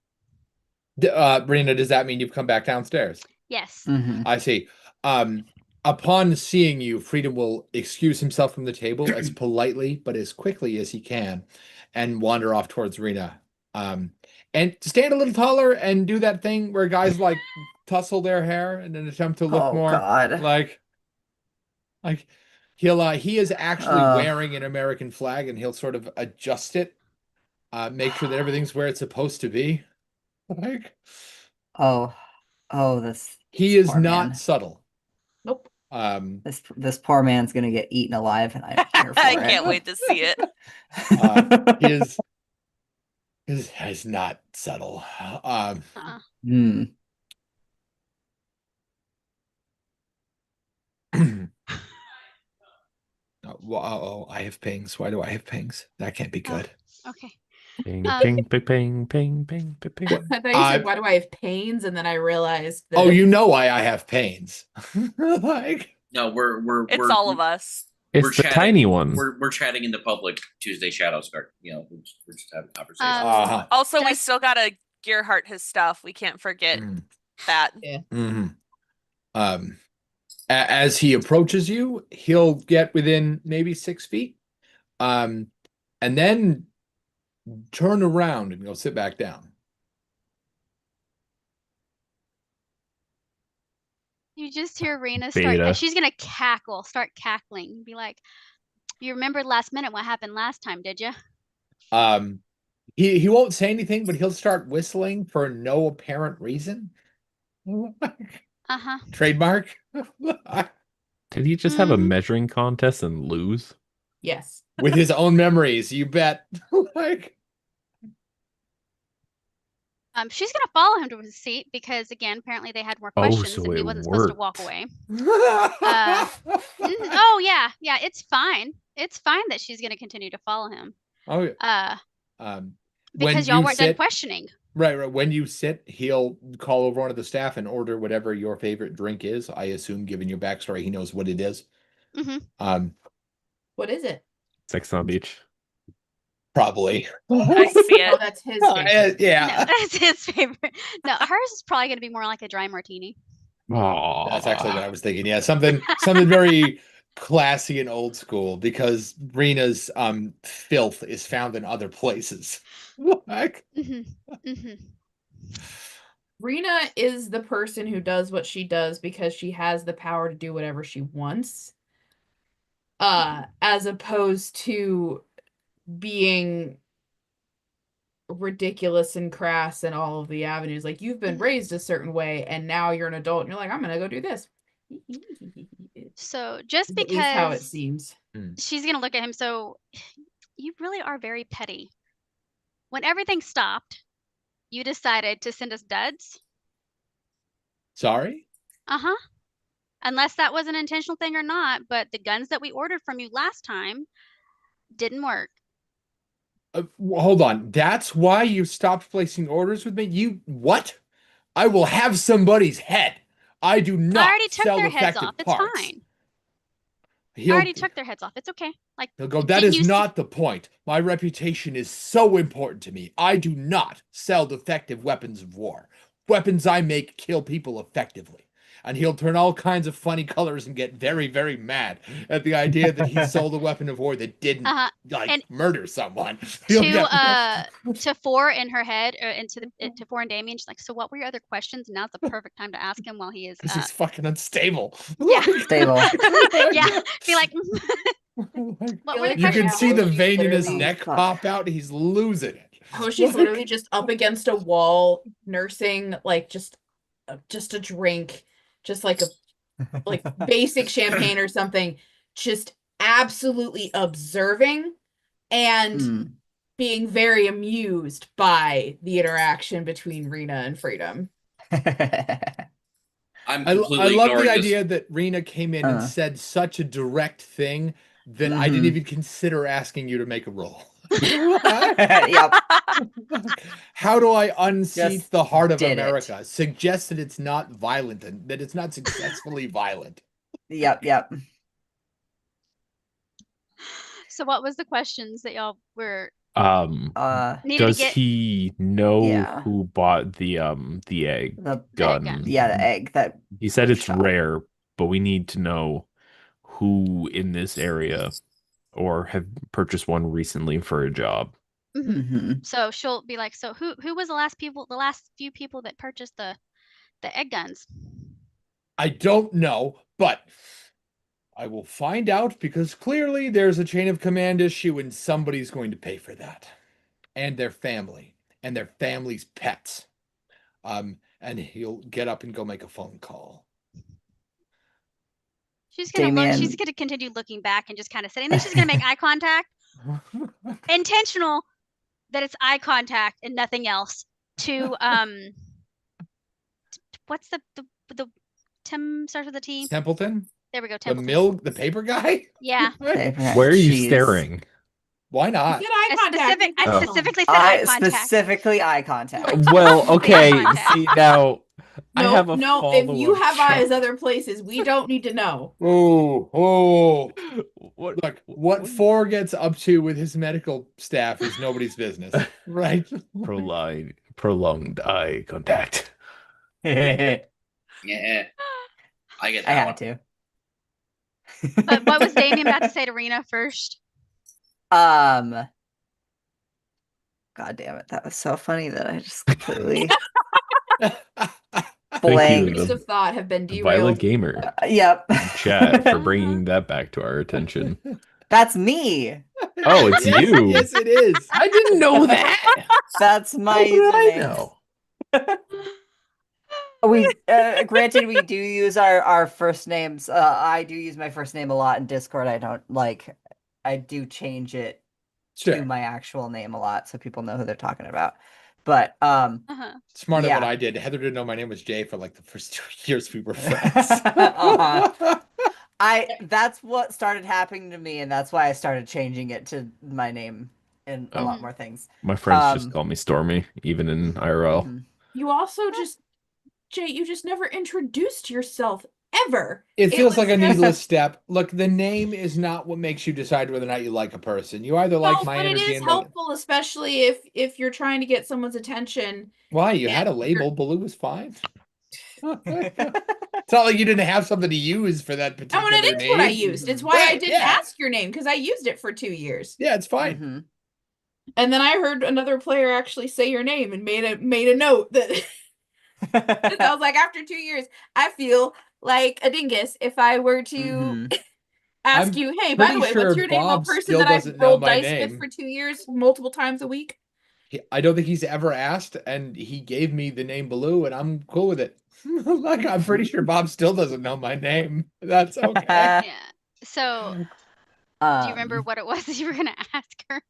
Rena, does that mean you've come back downstairs? Yes. Mhm. I see. Upon seeing you, Freedom will excuse himself from the table as politely but as quickly as he can and wander off towards Rena. And stand a little taller and do that thing where guys like tussle their hair in an attempt to look Oh, more God. like he is actually Uh. wearing an American flag and he'll sort of adjust it, make sure that everything's where it's supposed to be. Like Oh, this he is poor not man. subtle. nope. This poor man's gonna get eaten alive, and I'm here for I it. can't wait to see it. He is not subtle. Uh-uh. Hmm. Oh, I have pings. Why do I have pings? That can't be good. Okay. Ping, Um, ping, ping, ping, ping, ping, ping, ping. I thought you said, why do I have pains? And then I realized that Oh, you know why I have pains. Like, No, we're It's all of us. We're It's the chatting. tiny one. We're chatting in the public Tuesday shadow start. You know, we're just having a conversation. uh-huh. Also, we Just- still gotta Gearhart his stuff. We can't forget Mm. that. Mhm. As he approaches you, he'll get within maybe 6 feet, and then turn around and go sit back down. You just hear Rena Beta. start. She's gonna start cackling, be like, "You remembered last minute what happened last time, did you?" He won't say anything, but he'll start whistling for no apparent reason. Uh-huh. Trademark. Did he just have a Mhm. measuring contest and lose? yes. With his own memories, you bet. Like, She's gonna follow him to his seat because again, apparently they had more Oh, questions so and he it wasn't supposed to walk worked. away. Oh yeah, it's fine. It's fine that she's gonna continue to follow him. Oh, yeah. When Because y'all you weren't done sit- questioning. Right. When you sit, he'll call over one of the staff and order whatever your favorite drink is. I assume, given your backstory, he knows what it is. Mm-hmm. What is it? Sex on the beach. Probably. I see Oh, it. that's his favorite. Yeah. No, that's his favorite. No, hers is probably gonna be more like a dry martini. Oh, That's actually what I was thinking. Yeah, something very classy and old school, because Rena's filth is found in other places. Like, Mm-hmm. Mm-hmm. Rena is the person who does what she does because she has the power to do whatever she wants. As opposed to being ridiculous and crass in all of the avenues. Like, you've been raised a certain way and now you're an adult and you're like, I'm gonna go do this. So just At least how it because seems. she's gonna look at him, so you really are very petty. When everything stopped, you decided to send us duds? sorry? Uh-huh. Unless that was an intentional thing or not, but the guns that we ordered from you last time didn't work. Hold on. That's why you stopped placing orders with me? You what? I will have somebody's head. I do not I already took sell their heads defective off. It's parts. fine. I He'll, already took their heads off. It's okay. Like, he'll go, that didn't is you see- not the point. My reputation is so important to me. I do not sell defective weapons of war. Weapons I make kill people effectively. And he'll turn all kinds of funny colors and get very, very mad at the idea that he sold a weapon of war that didn't Uh-huh. like And murder someone. He'll get- to Four in her head, or to Four and Damien, she's like, so what were your other questions? Now's the perfect time to ask him while he is 'Cause he's fucking unstable. Yeah. Stable. yeah. Be like, Like, what were the you can questions? see the Hoshi's vein in his literally- neck Fuck. pop out. He's losing it. Hoshi's Like- literally just up against a wall, nursing like just a drink, just like a basic champagne or something, just absolutely observing and Hmm. being very amused by the interaction between Rena and Freedom. I'm I completely love ignoring the this. idea that Rena came in and said such a direct thing then I didn't Mhm. even consider asking you to make a roll. Yep. How do I unseat Just the heart of did it. America? Suggest that it's not violent and that it's not successfully violent. Yep. So what was the questions that y'all were needed to Does get? he know Yeah. who bought the egg The gun? gun. yeah, the egg that He said was it's shot. rare, but we need to know who in this area or have purchased one recently for a job. Mhm. So she'll be like, so who was the last few people that purchased the egg guns? I don't know, but I will find out because clearly there's a chain of command issue and somebody's going to pay for that. And their family and their family's pets. And he'll get up and go make a phone call. She's gonna look. She's Damien. gonna continue looking back and just kind of sitting. Then she's gonna make eye contact, intentional, that it's eye contact and nothing else. To what's the Tim starts with a T. Templeton? There we go. The Templeton. the paper guy? Yeah. Where are you Jeez. staring? Why You not? said eye contact. Oh. Specifically said eye I contact. specifically eye contact. Well, okay. contact. See, now I No, have a no. If you follow-up have job. eyes other places, we don't need to know. Oh. What? Look, what Four gets up to with his medical staff is nobody's business, right? Prolonged eye contact. I Yeah. I get that had one. to. But what was Damien about to say to Rena first? God damn it, that was so funny that I just completely blanked. Trains of thought have been Violet derailed. Gamer Yep. chat for bringing that back to our attention. That's me. Oh, it's Yes, you. Yes, it is. I didn't know that. That's my How would I username. know? We granted we do use our first names. I do use my first name a lot in Discord. I do change it Sure. to my actual name a lot so people know who they're talking about. But Smart at what Yeah. I did. Heather didn't know my name was Jay for like the first 2 years we were friends. Uh-huh. That's what started happening to me, and that's why I started changing it to my name and a lot more things. My friends just Um, call me Stormy, even in IRL. Mhm. You also just, Jay, you just never introduced yourself ever. It feels like was a just- needless step. Look, the name is not what makes you decide whether or not you like a person. You either like No, my but it energy is and helpful, especially if you're trying to get someone's attention. why you had a label. Baloo was fine. It's not like you didn't have something to use for that Oh, particular and it is name. what I used. It's why I Right, didn't yeah. ask your name because I used it for 2 years. Yeah, it's fine. Mhm. And then I heard another player actually say your name and made a note that and I was like, after 2 years, I feel like a dingus if I were to Mhm. ask I'm you, hey, by the pretty way, sure what's your name? A Bob person still that I've doesn't know rolled my dice name. with for 2 years, multiple times a week. I don't think he's ever asked, and he gave me the name Baloo, and I'm cool with it. Like, I'm pretty sure Bob still doesn't know my name. That's okay. Yeah. So do you remember what it was that you were gonna ask her?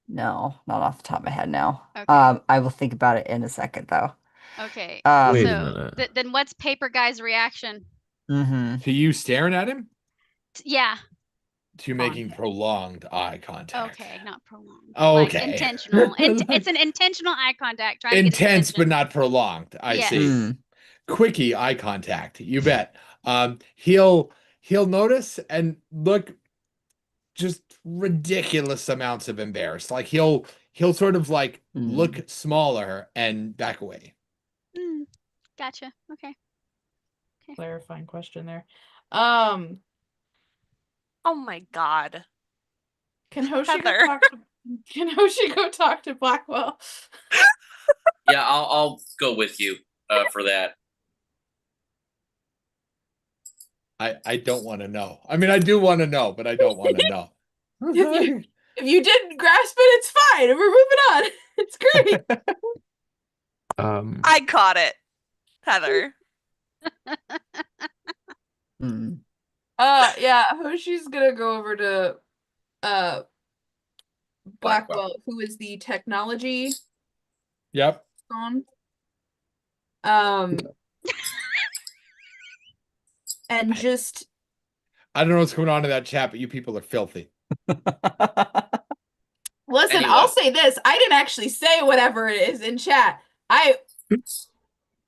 No, not off the top of my head now. Okay. I will think about it in a second though. Okay. Wait a So minute. then what's Paper Guy's reaction? Mm-hmm. To you staring at him? Yeah. To you making prolonged eye contact. Okay, not prolonged. Okay. Like intentional. It's an intentional eye contact. Trying to get his Intense, but attention. not prolonged. I Yes. see. Mm. Quickie eye contact. You bet. He'll notice and look just ridiculous amounts of embarrassed. Like he'll sort of like look smaller and back away. Gotcha. Okay. Clarifying question there. Oh my god. Can Hoshi Heather. go talk to Blackwell? Yeah, I'll go with you for that. I don't want to know. I mean, I do want to know, but I don't want to know. If you didn't grasp it, it's fine. We're moving on. It's great. I caught it, Heather. Mm. Yeah, Hoshi's gonna go over to Blackwell, who is the technology Yep. on. And just I don't know what's going on in that chat, but you people are filthy. Listen, Anyway. I'll say this. I didn't actually say whatever it is in chat.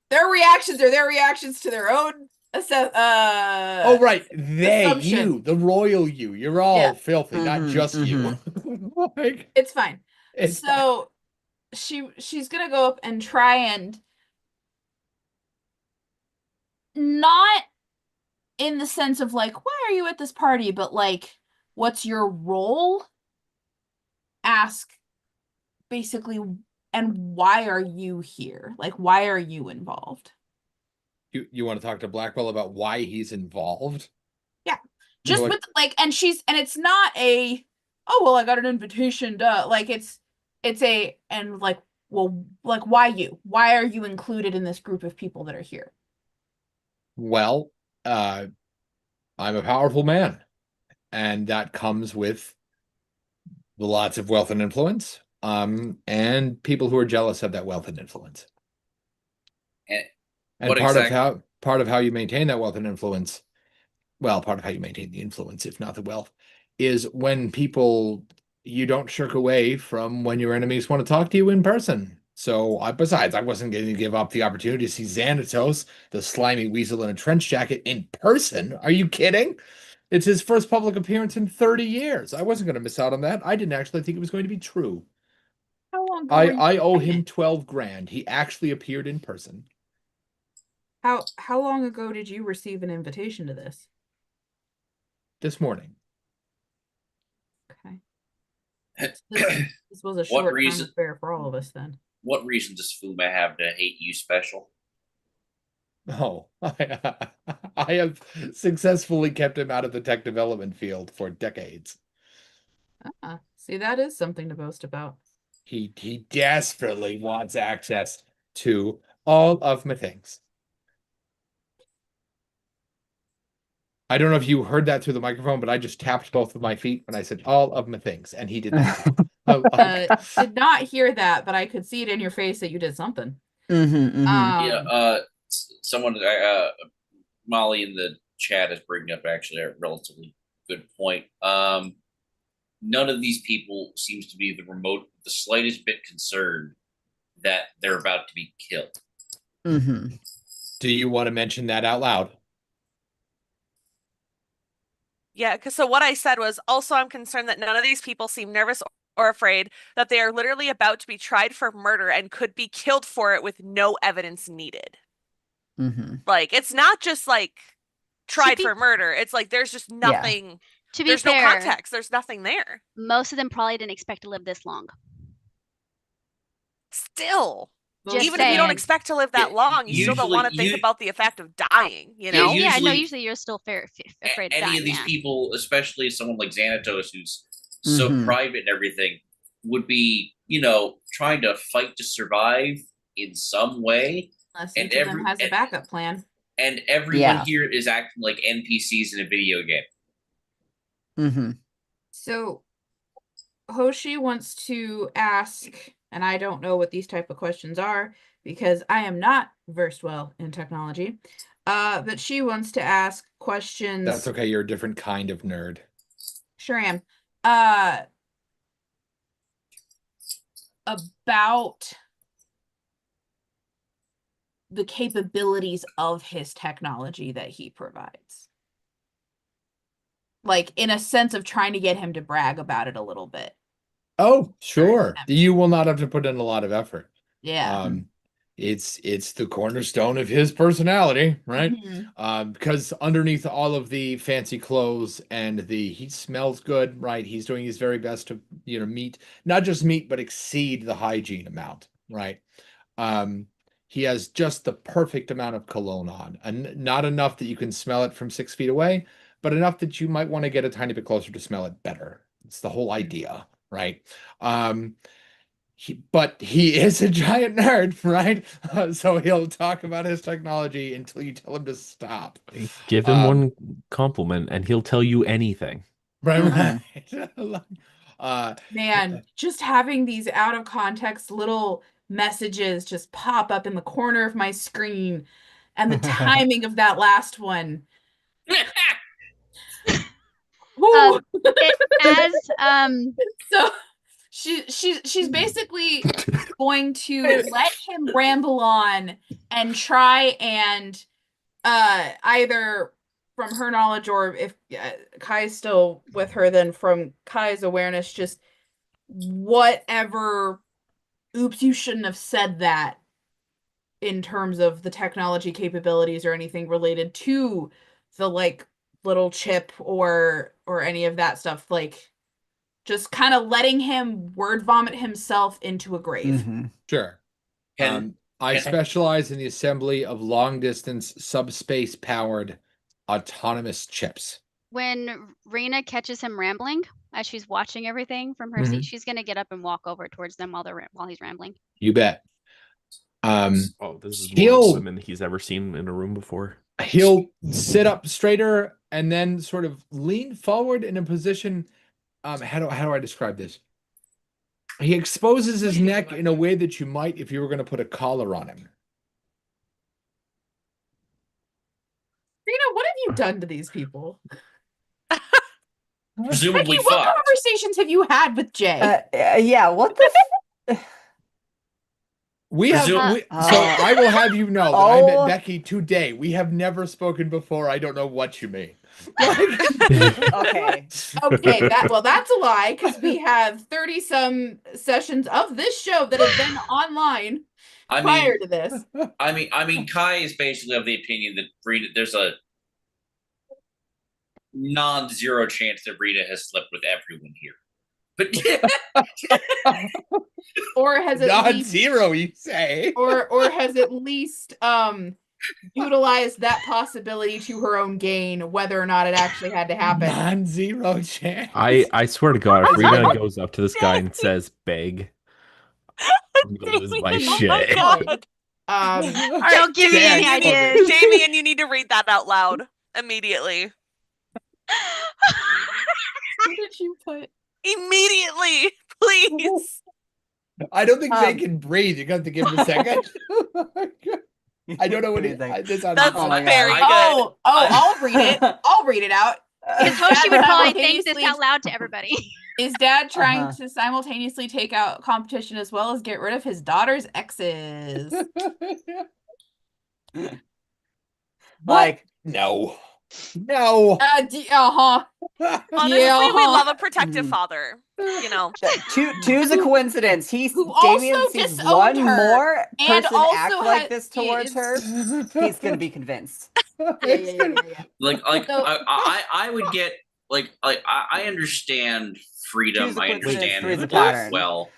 Their reactions are their reactions to their own Oh, right. They, assumption. you, the royal you. You're all Yeah. filthy, not Mhm, just you. Like, It's fine. it's So she's gonna go up and try and not in the sense of like, why are you at this party? But like, what's your role? Ask basically, and why are you here? Like, why are you involved? you want to talk to Blackwell about why he's involved? Just Like- with like, and it's not a, oh well, I got an invitation, duh. Like it's a, and like, well, like why you? Why are you included in this group of people that are here? Well, I'm a powerful man, and that comes with lots of wealth and influence, and people who are jealous of that wealth and influence. And And what part of how you maintain that wealth and influence, well, part of how you maintain the influence, if not the wealth, is when you don't shirk away from when your enemies want to talk to you in person. So, besides, I wasn't going to give up the opportunity to see Xanatos, the slimy weasel in a trench jacket, in person. Are you kidding? It's his first public appearance in 30 years. I wasn't going to miss out on that. I didn't actually think it was going to be true. How long ago were you I owe doing him it? 12 grand. He actually appeared in person. How long ago did you receive an invitation to this? This morning. Okay. This was a short time reason- affair for all of us then. What reason does Fuma have to hate you special? Oh, I have successfully kept him out of the tech development field for decades. See, that is something to boast about. He desperately wants access to all of my things. I don't know if you heard that through the microphone, but I just tapped both of my feet when I said all of my things, and he did not. Did not hear that, but I could see it in your face that you did something. Yeah, someone, Molly in the chat is bringing up actually a relatively good point. None of these people seems to be the slightest bit concerned that they're about to be killed. Do you want to mention that out loud? Yeah, because so what I said was also I'm concerned that none of these people seem nervous or afraid that they are literally about to be tried for murder and could be killed for it with no evidence needed. Like, it's not just like tried for murder. It's like there's just nothing. To be There's fair, no context. There's nothing there. most of them probably didn't expect to live this long. Still, Just even if you don't saying. expect to live that long, you still don't want to think about the effect of dying. You know? Yeah, no, usually- usually you're still afraid of Any dying. of these Yeah. people, especially someone like Xanatos, who's so private and everything, would be, trying to fight to survive in some way. Unless And each of them has a backup plan. And everyone Yeah. here is acting like NPCs in a video game. So Hoshi wants to ask, and I don't know what these type of questions are because I am not versed well in technology. But she wants to ask questions. That's okay. You're a different kind of nerd. Sure am. About the capabilities of his technology that he provides. Like in a sense of trying to get him to brag about it a little bit. Oh, sure. You will not have to put in a lot of effort. Yeah. It's the cornerstone of his personality, right? Mhm. Because underneath all of the fancy clothes and he smells good, right? He's doing his very best to, meet, not just meet, but exceed the hygiene amount, right? He has just the perfect amount of cologne on, and not enough that you can smell it from 6 feet away, but enough that you might want to get a tiny bit closer to smell it better. It's the whole idea, right? But he is a giant nerd, right? So he'll talk about his technology until you tell him to stop. Give him one compliment and he'll tell you anything. Right. Man, just having these out of context little messages just pop up in the corner of my screen and the timing of that last one. Ooh. As So she's basically going to let him ramble on and try and either from her knowledge or if Kai's still with her, then from Kai's awareness, just whatever oops, you shouldn't have said that in terms of the technology capabilities or anything related to the like little chip or any of that stuff, like just kind of letting him word vomit himself into a grave. Mhm. Sure. Can- I can- specialize in the assembly of long distance subspace powered autonomous chips. when Rena catches him rambling, as she's watching everything from her Mhm. seat, she's gonna get up and walk over towards them while he's rambling. You bet. Oh, this is more He'll- women he's ever seen in a room before. He'll sit up straighter and then sort of lean forward in a position. How do I describe this? He exposes his neck in a way that you might if you were going to put a collar on him. Rena, what have you done to these people? Presumably Becky, what fucked. conversations have you had with Jay? Yeah, what the We have, Presume- so I will have you know that I Oh. met Becky today. We have never spoken before. I don't know what you mean. Okay. Okay, that's a lie because we have 30 some sessions of this show that have been online I prior mean, to this. I mean, Kai is basically of the opinion that Rita, there's a non-zero chance that Rita has slept with everyone here. But Or has at Not least zero, you say. or has at least utilized that possibility to her own gain, whether or not it actually had to happen. Non-zero chance. I swear to God, if Rena goes up to this guy and says "beg," I'm gonna lose my shit. God. All Don't right, give me Damien, any you need- ideas. Damien, you need to read that out loud immediately. What did you put? Immediately, please. I don't think they Um, can breathe. You have to give him a second. I don't know what it is. That's Oh my God. very good. I'll read it. I'll read it out. Because Hoshi would probably think this Simultaneously- out loud to everybody. Is dad trying Uh-huh. to simultaneously take out competition as well as get rid of his daughter's exes? Like, No. No. Uh-huh. Honestly, Yeah. we love a protective Mhm. father. You know, two's a coincidence. Who Damien also sees disowned one her more and person also act like had- this towards her. He's gonna be convinced. Yeah. like So- I would get like I understand freedom. Two's a I coincidence, understand three's a Black pattern. well.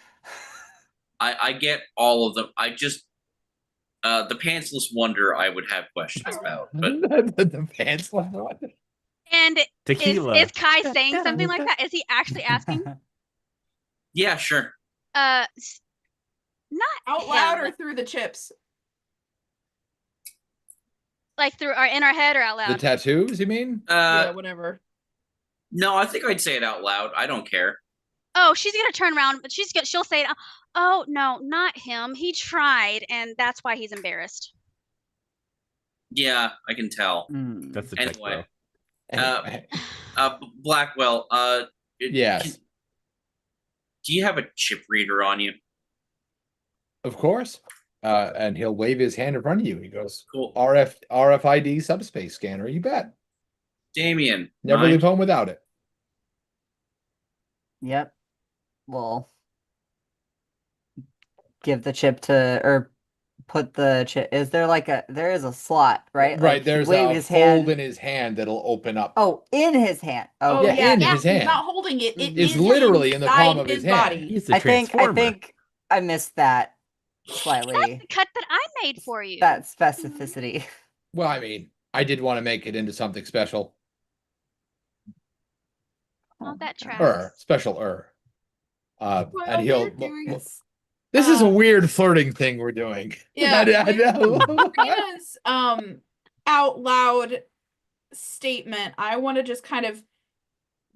I get all of them. I just the pantsless wonder I would have questions about. But the pants level. And Tequila. is Kai saying something like that? Is he actually asking? yeah, sure. Not Out loud him. or through the chips? Like through our in our head or out The loud? tattoos, you mean? Yeah, whatever. No, I think I'd say it out loud. I don't care. Oh, she's gonna turn around, but she'll say, "Oh no, not him. He tried, and that's why he's embarrassed." Yeah, I can tell. Mm. That's the check, Anyway. bro. Blackwell, Yes. do you have a chip reader on you? Of course. And he'll wave his hand in front of you. He goes, Cool. RFID subspace scanner. You bet. Damien, Never mind? leave home without it. Yep. Well, give the chip to, or put the chip. Is there like there is a slot, right? Right. Like, he There's waved a his fold hand. in his hand that'll open up. Oh, in his hand. Oh, Oh, yeah, in his he's hand. not holding it. It It's is literally in the inside palm of his hand. body. He's the I transformer. think I missed that That's slightly. the cut that I made for you. That specificity. Well, I mean, I did want to make it into something special. Oh, that God. tracks. Special. Well, And he'll. we're doing this. This is a weird flirting thing we're doing. Yeah, I know. Rena's out loud statement. I want to just kind of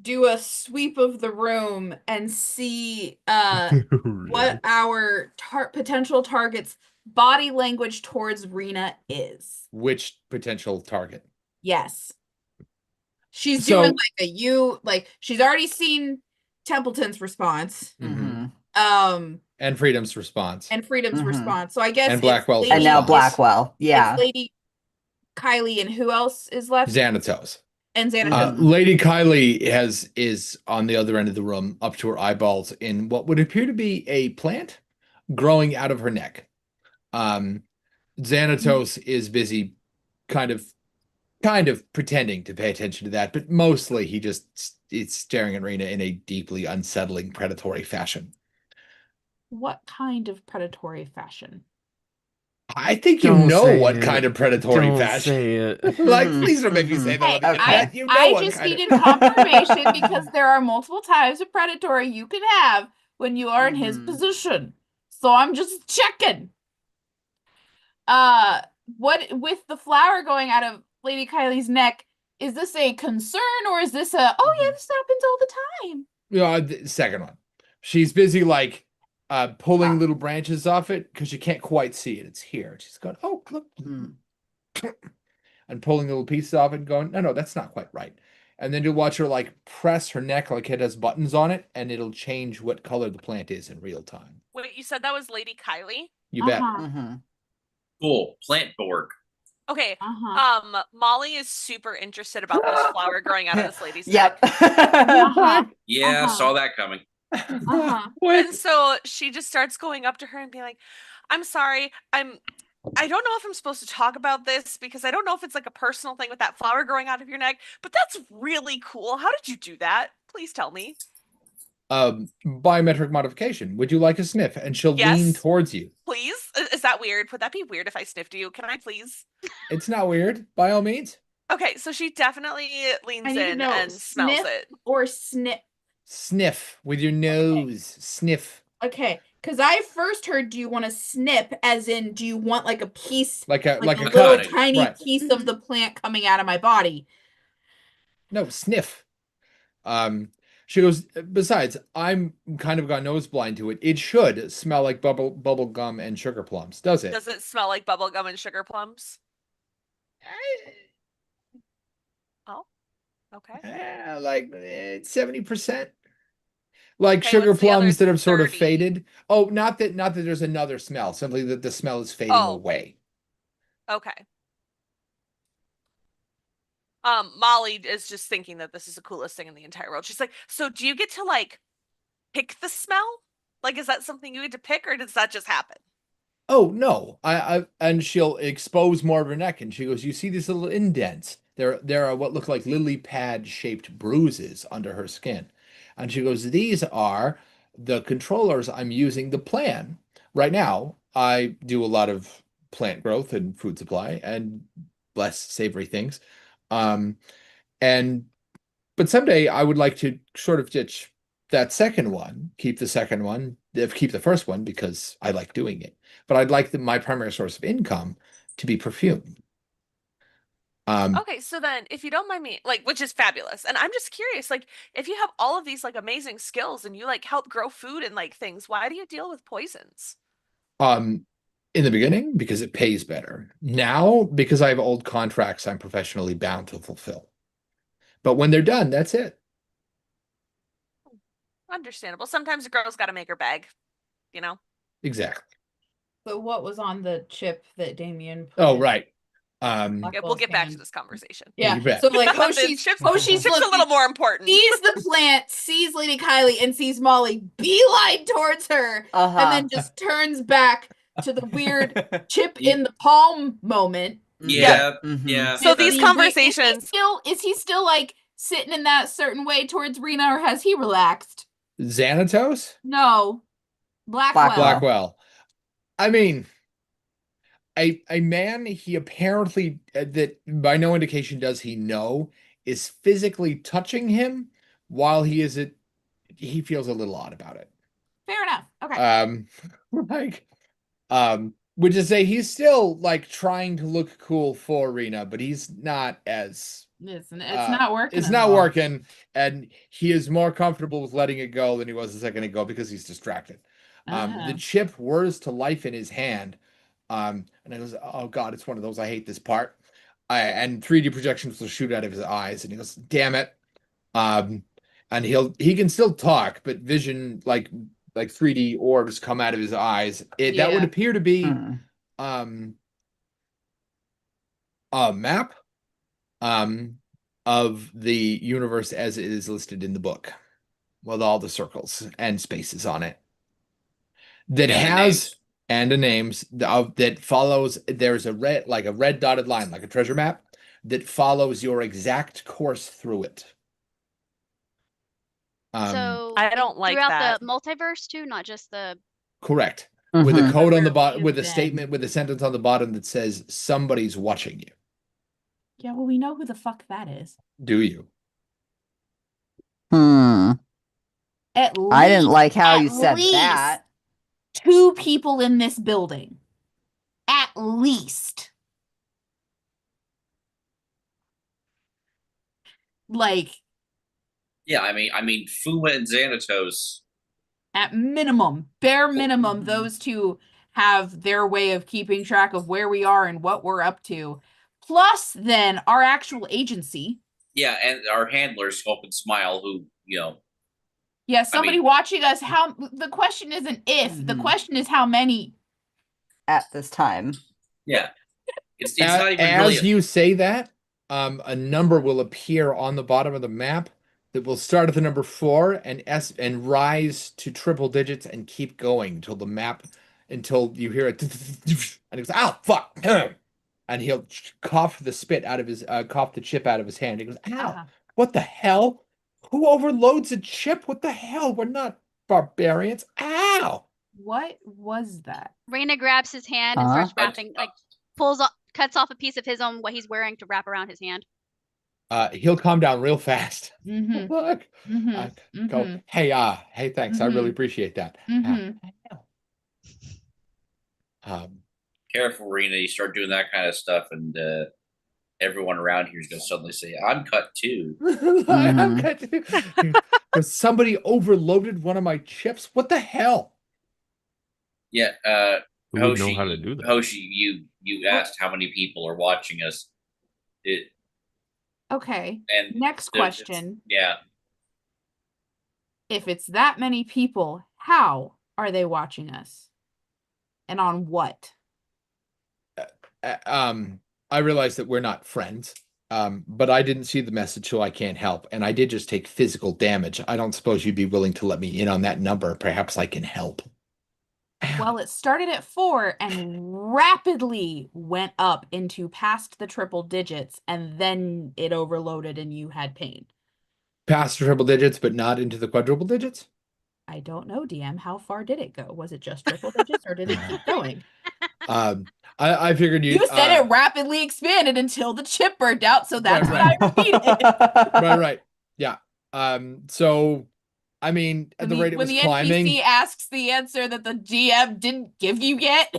do a sweep of the room and see what our potential target's body language towards Rena is. Which potential target? Yes. She's So- doing she's already seen Templeton's response, Mhm. and Freedom's response. Freedom's Mhm. response. So I guess And it's Blackwell's And now response. Blackwell. Yeah. It's Lady Kylie, and who else is left? Xanatos. And Xanatos. Lady Kylie is on the other end of the room, up to her eyeballs in what would appear to be a plant growing out of her neck. Xanatos is busy kind of pretending to pay attention to that, but mostly he just is staring at Rena in a deeply unsettling predatory fashion. What kind of predatory fashion? I think you Don't know say what it. kind of predatory Don't fashion. say it. Like, Mhm, please don't make me mhm. say that. Hey, on the okay. internet. You know I what just kind needed of... confirmation because there are multiple types of predatory you can have when you are in his Mhm. position. So I'm just checking. What with the flower going out of Lady Kylie's neck, is this a concern or is this a this happens all the time? The second one. She's busy like pulling Ah. little branches off it because she can't quite see it. It's here. She's going, oh, look, Mhm. and pulling little pieces off it and going, no, that's not quite right. And then you'll watch her like press her neck like it has buttons on it, and it'll change what color the plant is in real time. Wait, you said that was Lady Kylie? You bet. Uh-huh. Mhm. Cool. Plant Borg. Okay. Uh-huh. Molly is super interested about this flower growing out of this lady's Yep. neck. Uh-huh. Yeah, Uh-huh. saw that coming. Uh-huh. And so she just starts going up to her and being like, I'm sorry, I don't know if I'm supposed to talk about this because I don't know if it's like a personal thing with that flower growing out of your neck, but that's really cool. How did you do that? Please tell me. Biometric modification. Would you like a sniff? And she'll lean Yes. towards you. Please? Is that weird? Would that be weird if I sniffed you? Can I please? It's not weird, by all means. Okay, so she definitely leans I need to in know, and smells sniff it. or snip. Sniff with your nose. Sniff. Okay, because I first heard, do you want to snip, as in, do you want like a piece, Like a like a cut. little cutting. tiny Right. piece of the plant coming out of my body? No, sniff. She goes, besides, I'm kind of got nose blind to it. It should smell like bubble gum and sugar plums, does it? Does it smell like bubblegum and sugar plums? Oh, okay. Like 70%. Like Okay, sugar what's the other plums that have sort of 30? faded. Oh, not that there's another smell, simply that the smell is fading Oh. away. Okay. Molly is just thinking that this is the coolest thing in the entire world. She's like, so do you get to like pick the smell? Like, is that something you get to pick, or does that just happen? Oh no. And she'll expose more of her neck and she goes, you see these little indents? There are what look like lily pad shaped bruises under her skin. And she goes, these are the controllers I'm using to plan. Right now, I do a lot of plant growth and food supply and less savory things. But someday I would like to sort of ditch that second one, keep the second one, keep the first one because I like doing it. But I'd like my primary source of income to be perfume. Okay, so then if you don't mind me, like, which is fabulous, and I'm just curious, like, if you have all of these like amazing skills and you like help grow food and like things, why do you deal with poisons? In the beginning, because it pays better. Now, because I have old contracts I'm professionally bound to fulfill. But when they're done, that's it. Understandable. Sometimes a girl's got to make her bag, you know? Exactly. So what was on the chip that Damien put Oh, in right. Yeah, we'll Blackwell's get back to hand? this conversation. Yeah. You bet. So like But the Hoshi's chips Hoshi's a looking, little more important. sees the plant, sees Lady Kylie, and sees Molly beeline towards her, Uh-huh. and then just turns back to the weird chip in the palm moment. Yeah, Mhm. yeah. So these Is he- conversations- is he still like sitting in that certain way towards Rena, or has he relaxed? Xanatos? No. Blackwell. Blackwell. I mean, a man he apparently that by no indication does he know is physically touching him while he feels a little odd about it. Fair enough. Okay. Would you say he's still like trying to look cool for Rena, but he's not as It's not working. it's at not all. working, and he is more comfortable with letting it go than he was a second ago because he's distracted. The chip whirs to life in his hand. And I goes, oh God, it's one of those. I hate this part. and 3D projections will shoot out of his eyes, and he goes, "Damn it!" And he can still talk, but vision like 3D orbs come out of his eyes. That would Yeah. appear to be Hmm. a map of the universe as it is listed in the book, with all the circles and spaces on it. That And the has names. and the names that follows. There's a red dotted line, like a treasure map, that follows your exact course through it. So I don't like throughout that. the multiverse too, not just the. Correct. With a Mhm. code on the Where we bottom, have with a been. statement, with a sentence on the bottom that says somebody's watching you. Yeah, well, we know who the fuck that is. Do you? Hmm. At least, I didn't like how at you said least that. 2 people in this building. At least. Like, Yeah, I mean, Fuma and Xanatos. at minimum, bare minimum, Mhm. those 2 have their way of keeping track of where we are and what we're up to. Plus, then, our actual agency. Yeah, and our handlers, Hope and Smile, who Yeah, somebody mean- watching us. How the question isn't if, the Mhm. question is how many. At this time. yeah, it's not even As really. you say that, a number will appear on the bottom of the map that will start at the number 4 and rise to triple digits and keep going until you hear it, and he goes, "Ow, fuck!" And he'll cough the chip out of his hand. He goes, "Ow, Uh-huh. what the hell? Who overloads a chip? What the hell? We're not barbarians. Ow!" What was that? Raina grabs his hand and starts Uh-huh. wrapping, cuts off a piece of his own what he's wearing to wrap around his hand. He'll calm down real fast. Mm-hmm. Look, Mm-hmm. go, hey, thanks. I really appreciate that. Careful, Rena. You start doing that kind of stuff, and everyone around here is going to suddenly say, "I'm cut too." I'm cut too. Because somebody overloaded one of my chips. What the hell? Yeah, Who would know how to do that? Hoshi, you asked how many people are watching us. Okay. And Next question. Yeah. If it's that many people, how are they watching us? And on what? I realize that we're not friends. But I didn't see the message, so I can't help. And I did just take physical damage. I don't suppose you'd be willing to let me in on that number. Perhaps I can help. Well, it started at 4 and rapidly went up into past the triple digits, and then it overloaded and you had pain. Past the triple digits, but not into the quadruple digits? I don't know, DM. How far did it go? Was it just triple digits or did it keep going? I figured You said it rapidly expanded until the chip burned out, so that's what I repeated. Right. Yeah. So, I mean, at the rate it was climbing, NPC asks the answer that the GM didn't give you yet.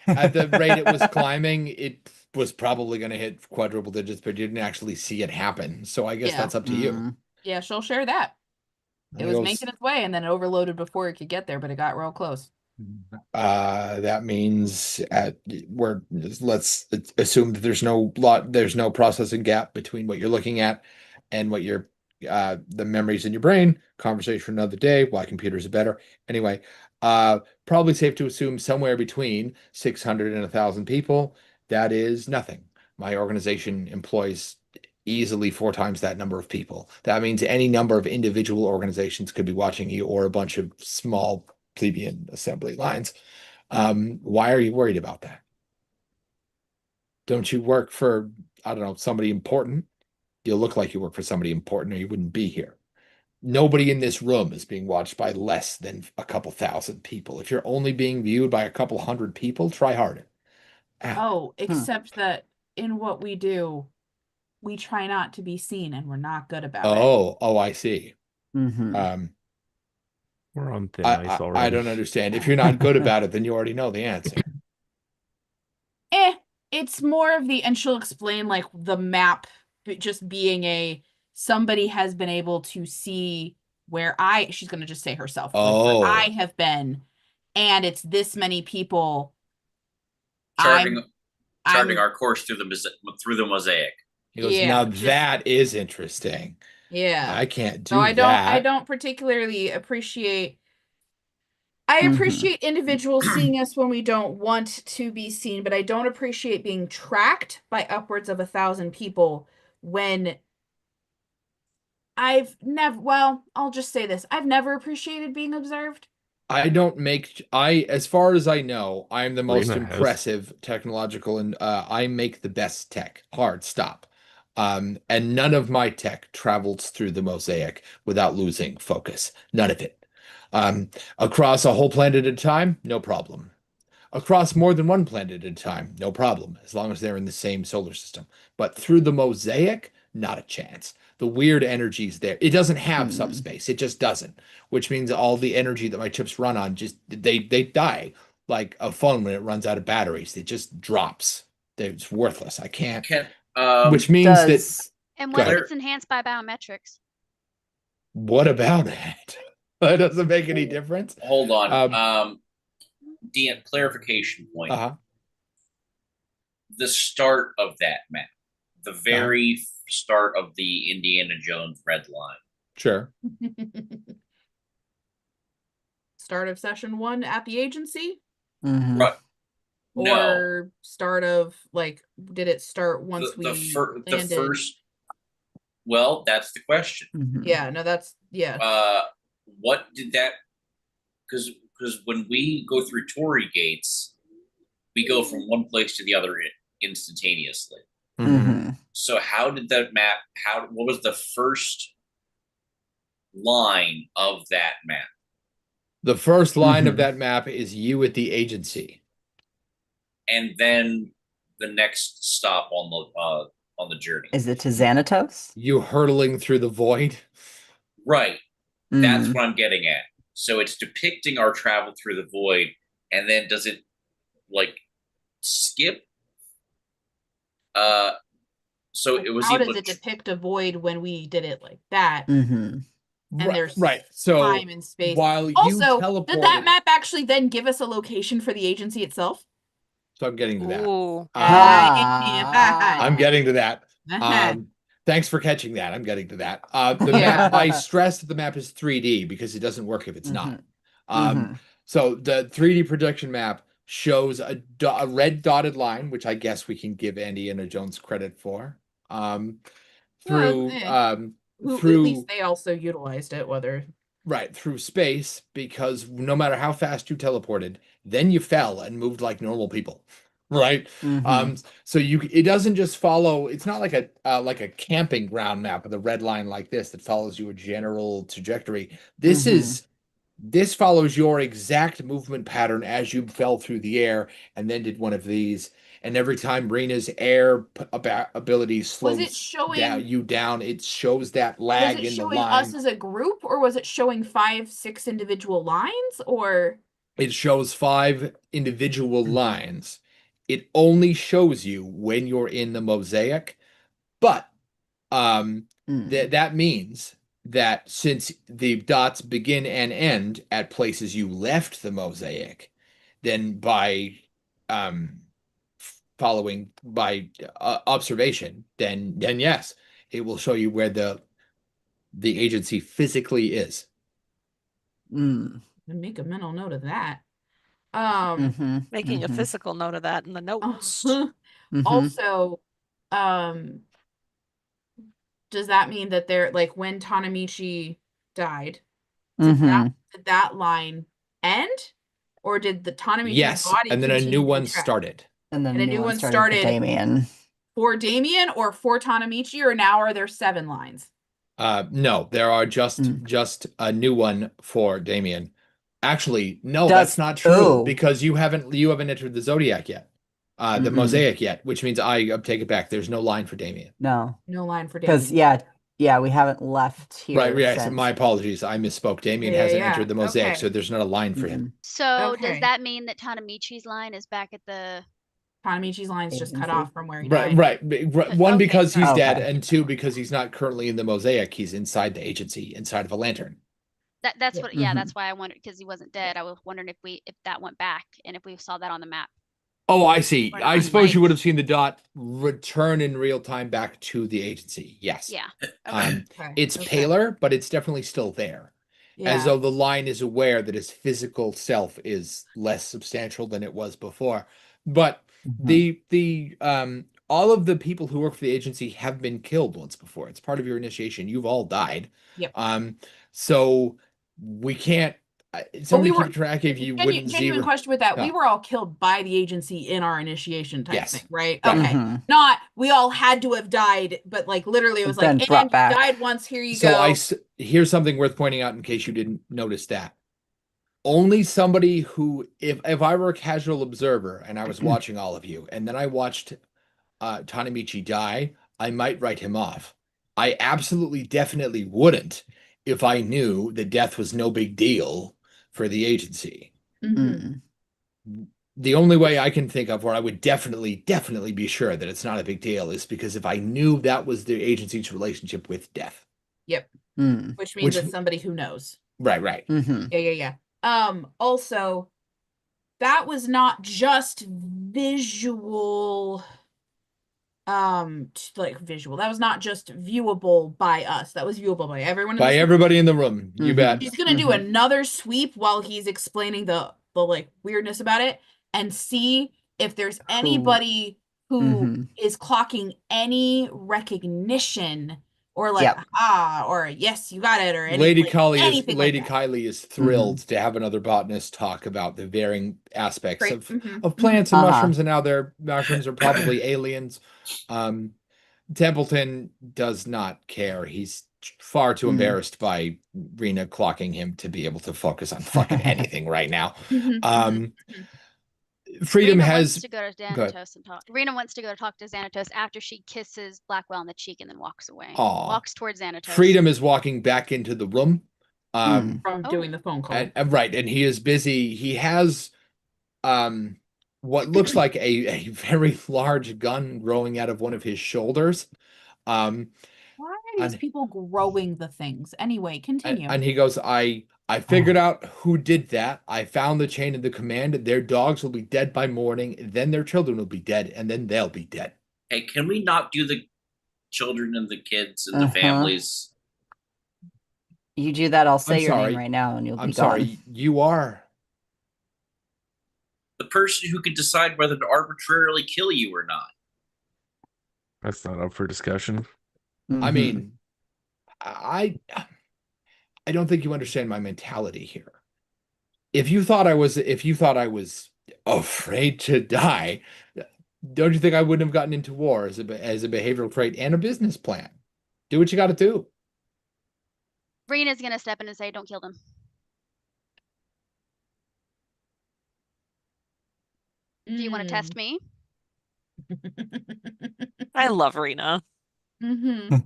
at the rate it was climbing, it was probably going to hit quadruple digits, but you didn't actually see it happen. So I guess Yeah. that's up to you. Yeah, she'll share that. It was making its way and then it overloaded before it could get there, but it got real close. That means let's assume that there's no processing gap between what you're looking at and what the memories in your brain. Conversation for another day. Why computers are better. Anyway, probably safe to assume somewhere between 600 and 1,000 people. That is nothing. My organization employs easily 4 times that number of people. That means any number of individual organizations could be watching you, or a bunch of small plebeian assembly lines. Why are you worried about that? Don't you work for, I don't know, somebody important? You look like you work for somebody important, or you wouldn't be here. Nobody in this room is being watched by less than a couple thousand people. If you're only being viewed by a couple hundred people, try harder. Oh, except that in what we do, we try not to be seen and we're not good about it. Oh, I see. Mm-hmm. We're on thin ice already. I don't understand. If you're not good about it, then you already know the answer. It's more of and she'll explain like the map just being somebody has been able to see where she's going to just say herself, like, where I have been, and it's this many people. Charging charting I'm- our course through the mosaic. He goes, Yeah, now just- that is interesting. Yeah. I can't do So I that. don't particularly appreciate. I Mhm. appreciate individuals seeing us when we don't want to be seen, but I don't appreciate being tracked by upwards of 1,000 people when I'll just say this. I've never appreciated being observed. As far as I know, I'm the most Rena has. impressive technological, and I make the best tech. Hard stop. And none of my tech travels through the mosaic without losing focus. None of it. Across a whole planet at a time, no problem. Across more than one planet at a time, no problem, as long as they're in the same solar system. But through the mosaic, not a chance. The weird energy's there. It doesn't have subspace. It just doesn't, which means all the energy that my chips run on they die like a phone when it runs out of batteries. It just drops. It's worthless. I can't. Which means that. Does And Go what if ahead. it's enhanced by biometrics? What about it? That doesn't make any difference. Hold on. DM clarification point. Uh-huh. The start of that map, the very start of the Indiana Jones red line. Sure. Start of session 1 at the agency, Mhm. Right. No. or start of did it start once The landed? first. Well, that's the question. Mhm. Yeah, no, that's yeah. What did that? Because when we go through Tory gates, we go from one place to the other instantaneously. Mhm. So how did that map? What was the first line of that map? The first line of Mhm. that map is you at the agency. And then the next stop on the journey. Is it to Xanatos? You hurtling through the void. Right. That's Mm. what I'm getting at. So it's depicting our travel through the void, and then does it skip? So it was How able does it to depict a void when we did it like that? Mhm. And there's right. So time and space. while you Also, teleported, did that map actually then give us a location for the agency itself? so I'm getting to that. Ooh. I'm getting to that. Uh-huh. Thanks for catching that. I'm getting to that. The Yeah. map, I stress that the map is 3D because it doesn't work if it's not. Mhm. So the 3D projection map shows a red dotted line, which I guess we can give Indiana Jones credit for. Through At least they also utilized it, whether right through space, because no matter how fast you teleported, then you fell and moved like normal people. Right. Mhm. So it doesn't just follow, it's not like a camping ground map with a red line like this that follows you a general trajectory. This follows your exact movement pattern as you fell through the air and then did one of these. And every time Rena's air ability slows you down, it shows that lag was it in the showing line. us as a group, or was it showing 5-6 individual lines, or It shows 5 individual lines. It only shows you when you're in the mosaic, but that means that since the dots begin and end at places you left the mosaic, then by following by observation, then yes, it will show you where the agency physically is. Make a mental note of that. Making a physical note of that in the notes. Also, does that mean that they're when Tanamichi died, did that line end, or did the Tanamichi's body and then a continue new to one track? started. And then a new one started started for Damien. For Damien or for Tanamichi, or now are there 7 lines? No, there are just a new one for Damien. Actually, no, that's not true because you haven't entered the Zodiac yet. The mosaic yet, which means I take it back. There's no line for Damien. No line for Damien. Because we haven't left here. Right. Since... My apologies. I misspoke. Damien hasn't entered the mosaic, so there's not a line for him. So does that mean that Tanamichi's line is back at the? Tanamichi's line's just cut off from where he died. Right. One, because he's dead, and 2, because he's not currently in the mosaic. He's inside the agency, inside of a lantern. That's what. Yeah, that's why I wondered, because he wasn't dead. I was wondering if that went back and if we saw that on the map. Oh, I see. Or I not, suppose you like- would have seen the dot return in real time back to the agency. Yes. Yeah. Okay, It's okay. paler, but it's definitely still there. As Yeah. though the line is aware that his physical self is less substantial than it was before. But the all of the people who work for the agency have been killed once before. It's part of your initiation. You've all died. Yep. So we can't we somebody were- keep track if you Genuine wouldn't genuine zero. question with that. We Yeah. were all killed by the agency in our initiation type Yes. thing, right? Right. Okay. Mhm. Not we all had to have died, but like literally it was Been like, brought and back. you died once, here you So go. here's something worth pointing out in case you didn't notice that. Only somebody who, if I were a casual observer and I was watching all of you, and then I watched Tanamichi die, I might write him off. I absolutely definitely wouldn't if I knew that death was no big deal for the agency. Mhm. The only way I can think of where I would definitely be sure that it's not a big deal is because if I knew that was the agency's relationship with death. Mm. Which means Which- it's somebody who knows. Right. Mhm. Yeah. Also, that was not just visual, like visual. That was not just viewable by us. That was viewable by everyone. By this room. everybody in the room. You Mhm. bet. She's gonna do Mhm. another sweep while he's explaining the like weirdness about it, and see if there's anybody who is Mhm. clocking any recognition or like Yep. or yes, you got it, or anything, Lady like, Kylie anything like that. Kylie is thrilled to have another botanist talk about the varying aspects Great. of Mhm. plants and Uh-huh. mushrooms and how their mushrooms are probably aliens. Templeton does not care. He's far too Mm. embarrassed by Rena clocking him to be able to focus on fucking anything right now. Mhm. Freedom Rena has wants to go to go ahead. Xanatos and talk. Rena wants to go talk to Xanatos after she kisses Blackwell on the cheek and then walks away. Aw. Walks towards Xanatos. Freedom is walking back into the room. Mm. From doing the phone call. And right, and he is busy. He has what looks like a very large gun growing out of one of his shoulders. Why are these and- people growing the things? Anyway, continue. And he goes, I figured out who did that. I found the chain of the command. Their dogs will be dead by morning. Then their children will be dead, and then they'll be dead. Hey, can we not do the children and the kids and the Uh-huh. families? You do that, I'll say I'm your sorry. name right now and you'll be I'm gone. sorry, you are. The person who could decide whether to arbitrarily kill you or not. That's not up for discussion. I Mhm. mean, I don't think you understand my mentality here. If you thought I was afraid to die, don't you think I wouldn't have gotten into war as a behavioral trait and a business plan? Do what you got to do. Rena's gonna step in and say, "Don't kill them." Do you want to test me? I love Rena. Mm-hmm.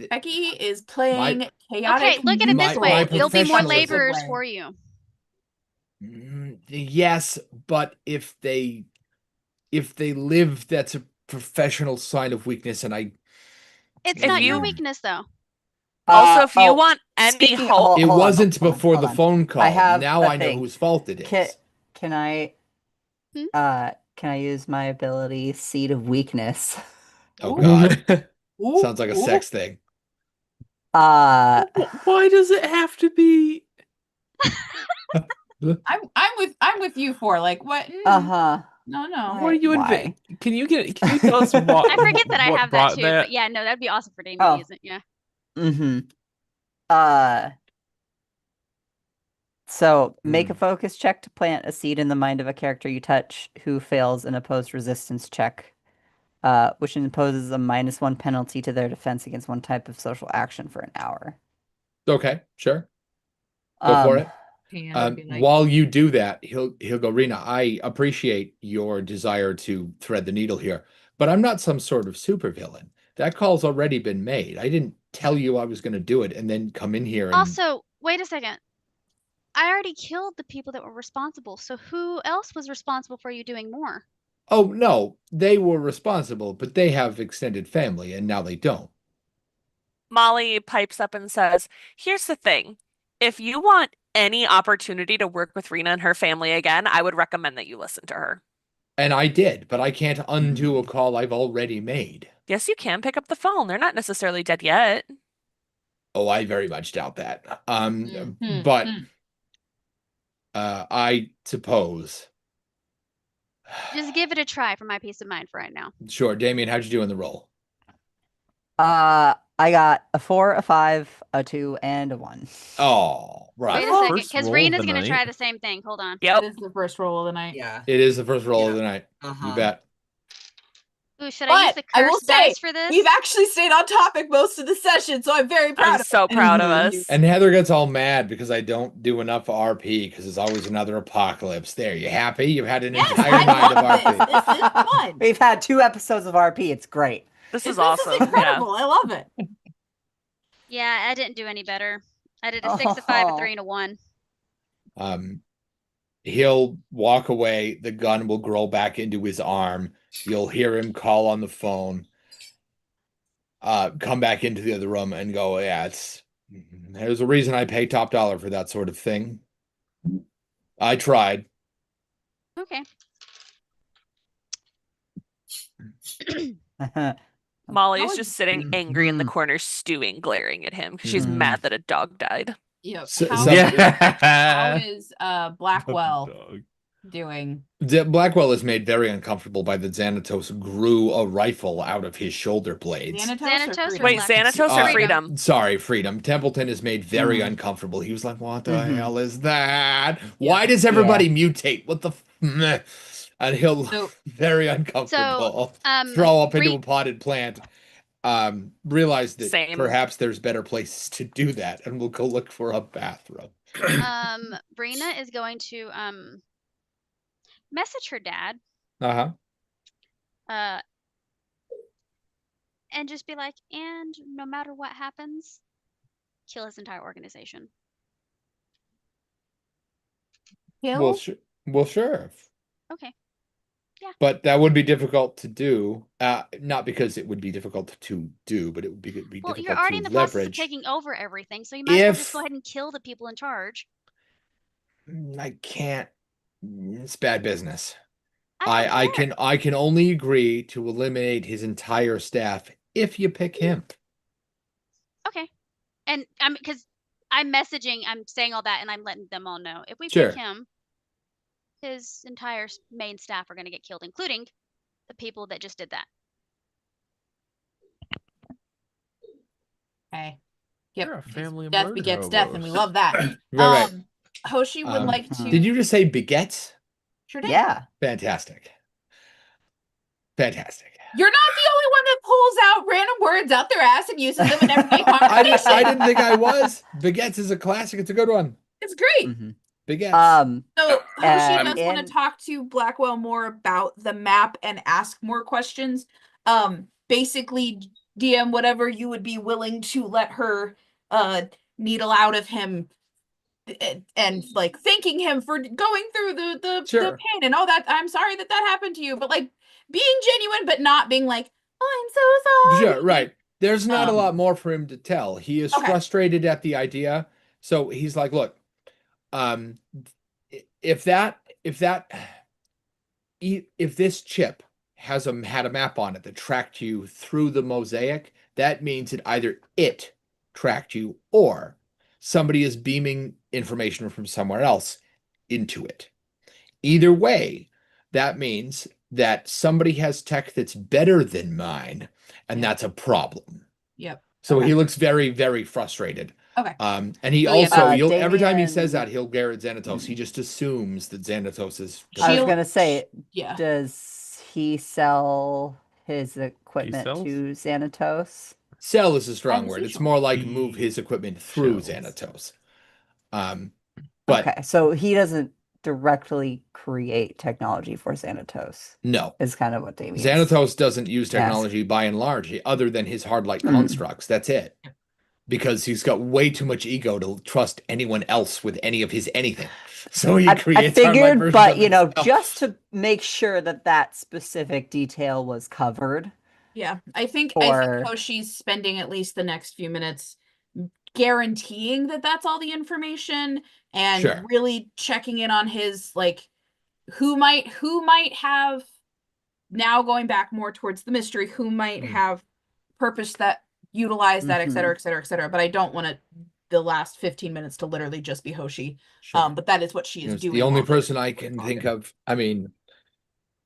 Becky is playing chaotic. Okay, look at it this My way. There'll be more professionalism. laborers for you. Yes, but if they live, that's a professional sign of weakness, and It's If not your you- weakness though. Also, if you oh, want any speaking- hope, hold it on, wasn't hold on, before hold the on. phone call. have Now a I know thing. whose fault it is. Can I Hmm? can I use my ability Seed of Weakness? Oh Ooh. God, Ooh, sounds like a ooh. sex thing. Why does it have to be? I'm with you for like what? Uh-huh. No. Why are you Why? Can you tell us what? I forget that I what have that brought too. But yeah, no, that'd be awesome for Damien, Oh. isn't it? Yeah. Mm-hmm. So make a Hmm. focus check to plant a seed in the mind of a character you touch who fails an opposed resistance check, which imposes a -1 penalty to their defense against one type of social action for an hour. Okay, sure. Go for it. And I'd be like, While you do that, he'll go, Rena, I appreciate your desire to thread the needle here, but I'm not some sort of supervillain. That call's already been made. I didn't tell you I was going to do it and then come in here and Also, wait a second. I already killed the people that were responsible. So who else was responsible for you doing more? oh no, they were responsible, but they have extended family and now they don't. Molly pipes up and says, "Here's the thing. If you want any opportunity to work with Rena and her family again, I would recommend that you listen to her. And I did, but I can't undo a call I've already made. Yes, you can pick up the phone. They're not necessarily dead yet. Oh, I very much doubt that. Mhm. But I suppose. Just give it a try for my peace of mind for right now. Sure, Damien, how'd you do in the roll? I got a 4, a 5, a 2, and a 1. Oh, Wait right. a second, First because roll of Rena's the gonna try night. the same thing. Hold on. Yep. That is the first roll of the night. Yeah. It is the first roll of Yeah. the night. Uh-huh. You bet. Ooh, should I use the But I will curse dice say, for this? we've actually stayed on topic most of the session, so I'm very proud I'm of so it. proud of Mhm. us. And Heather gets all mad because I don't do enough RP because there's always another apocalypse. There, you happy? You've had an Yes, entire I night of love RP. this. This is fun. We've had 2 episodes of RP. It's great. This This is awesome. is Yeah. incredible. I love it. Yeah, I didn't do any better. I did a 6, a 5, a 3, and a 1. He'll walk away. The gun will grow back into his arm. You'll hear him call on the phone. Come back into the other room and go, yeah, there's a reason I pay top dollar for that sort of thing. I tried. Okay. Molly's How just sitting angry in the corner, stewing, glaring at him because she's Mhm. mad that a dog died. Yep. So- How, some- how is Blackwell Dog. doing? Blackwell is made very uncomfortable by the Xanatos grew a rifle out of his shoulder blades. Xanatos or Freedom? Wait, Black- Xanatos or Freedom? Sorry, Freedom. Templeton is made very Mhm. uncomfortable. He was like, what the Mhm. hell is that? Why does everybody mutate? What the meh? And he'll So- very uncomfortable. Throw up into Re- a potted plant. Realize that Same. perhaps there's better places to do that, and we'll go look for a bathroom. Brina is going to message her dad Uh-huh. and just be like, and no matter what happens, kill his entire organization. Well, sure. Okay. But that would be difficult to do. Not because it would be difficult to do, but it would be Well, difficult you're already in to the process of leverage. taking over everything, so you might as well just If- go ahead and kill the people in charge. I can't. It's bad business. don't I care. can only agree to eliminate his entire staff if you pick him. Okay. And I'm because I'm messaging, I'm saying all that, and I'm letting them all know. If we Sure. pick him, his entire main staff are going to get killed, including the people that just did that. Okay. You're Yep. a family Death murder begets death, and we hobos. love that. Right. Hoshi would like to. Did you just say begets? Sure did. Yeah. Fantastic. Fantastic. You're not the only one that pulls out random words out their ass and uses them in everyday I conversation. didn't think I was. Begets is a classic. It's a good one. It's great. Mhm. Begets. So Hoshi And does want to in- talk to Blackwell more about the map and ask more questions. Basically, DM, whatever you would be willing to let her needle out of him, and like thanking him for going through the Sure. pain and all that. I'm sorry that happened to you, but like being genuine, but not being like, oh, I'm so sorry. Sure, right. There's not a Um, lot more for him to tell. He is Okay. frustrated at the idea. So he's like, look, if this chip had a map on it that tracked you through the mosaic, that means that either it tracked you or somebody is beaming information from somewhere else into it. Either way, that means that somebody has tech that's better than mine, and Yeah. that's a problem. Yep. So Okay. he looks very, very frustrated. Okay. And he So, yeah, also, every time he says Damien- that, he'll glare at Xanatos. He just assumes that Xanatos is. I was She'll- gonna say, Yeah. does he sell his equipment sells? to Xanatos? Sell is a strong As word. It's usual. more like move his equipment through Shells. Xanatos. But Okay, so he doesn't directly create technology for Xanatos. no. Is kind of what Damien. Xanatos doesn't use Yes. technology by and large, other than his hard light Mm. constructs. That's it. Because he's got way too much ego to trust anyone else with any of his anything. So he I creates hard light figured, versions but of you know, himself. just to make sure that that specific detail was covered. Yeah, I think Or- Hoshi's spending at least the next few minutes guaranteeing that that's all the information and Sure. really checking in on his like who might have, now going back more towards the mystery, who might have purpose that utilize that, et cetera, et cetera, et cetera. But I don't want the last 15 minutes to literally just be Hoshi. Sure. But that is what she is It's doing. the only while they're person I can talking. think of. I mean,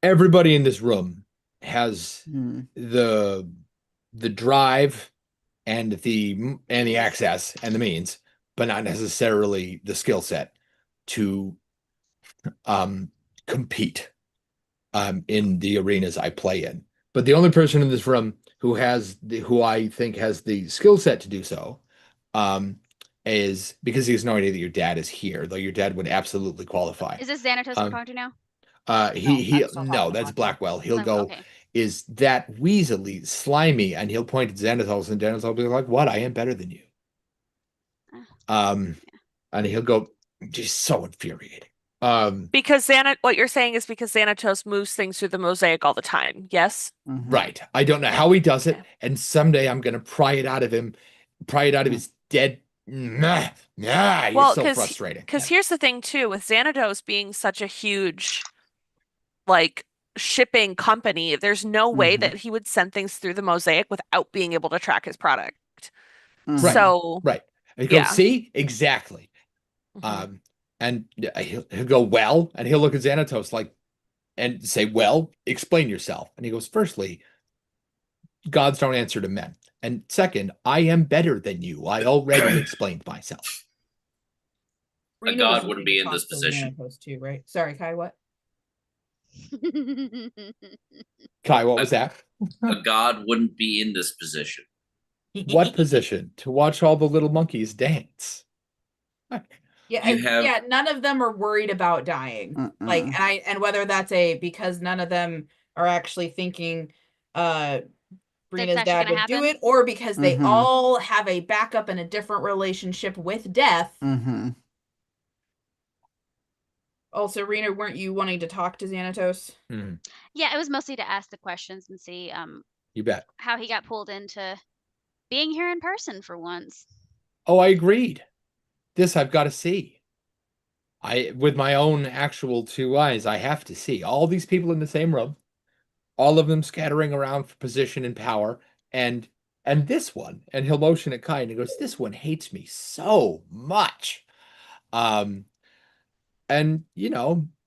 everybody in this room has Mm. the drive and the access and the means, but not necessarily the skill set to compete in the arenas I play in. But the only person in this room who I think has the skill set to do so is, because he has no idea that your dad is here, though your dad would absolutely qualify. Is this Xanatos we're talking to now? I'm still talking No, to that's Monty. Blackwell. He'll No, go, okay. is that weaselly, slimy, and he'll point at Xanatos, and Xanatos will be like, what? I am better than you. And he'll go, just so infuriating. Because what you're saying is because Xanatos moves things through the mosaic all the time. Yes. Right. I don't know how he does it, Okay. and someday I'm gonna pry it out of him, pry it out of his dead. Nah, he's Well, so frustrating. Because here's the thing too, with Xanatos being such a huge, like, shipping company, there's no way that he would send things through the mosaic without being able to track his product. Right. So Right. And he goes, yeah. see? Exactly. Mhm. And he'll go, well, and he'll look at Xanatos like, and say, well, explain yourself. And he goes, firstly, gods don't answer to men. And second, I am better than you. I already explained myself. A Reno god was wouldn't looking be to in this talk to position. Xanatos too, right? Sorry, Kai, what? Kai, what was that? A god wouldn't be in this position. What position? To watch all the little monkeys dance. Yeah, You have- yeah, none of them are worried about dying. Like, and whether that's because none of them are actually thinking Brina's actually dad gonna would do happen? it, or because they all have a backup and a different relationship with death. Also, Rena, weren't you wanting to talk to Xanatos? Yeah, it was mostly to ask the questions and see You bet. how he got pulled into being here in person for once. Oh, I agreed. This I've got to see. With my own actual 2 eyes, I have to see all these people in the same room, all of them scattering around for position and power, and this one, and he'll motion at Kai and he goes, this one hates me so much. And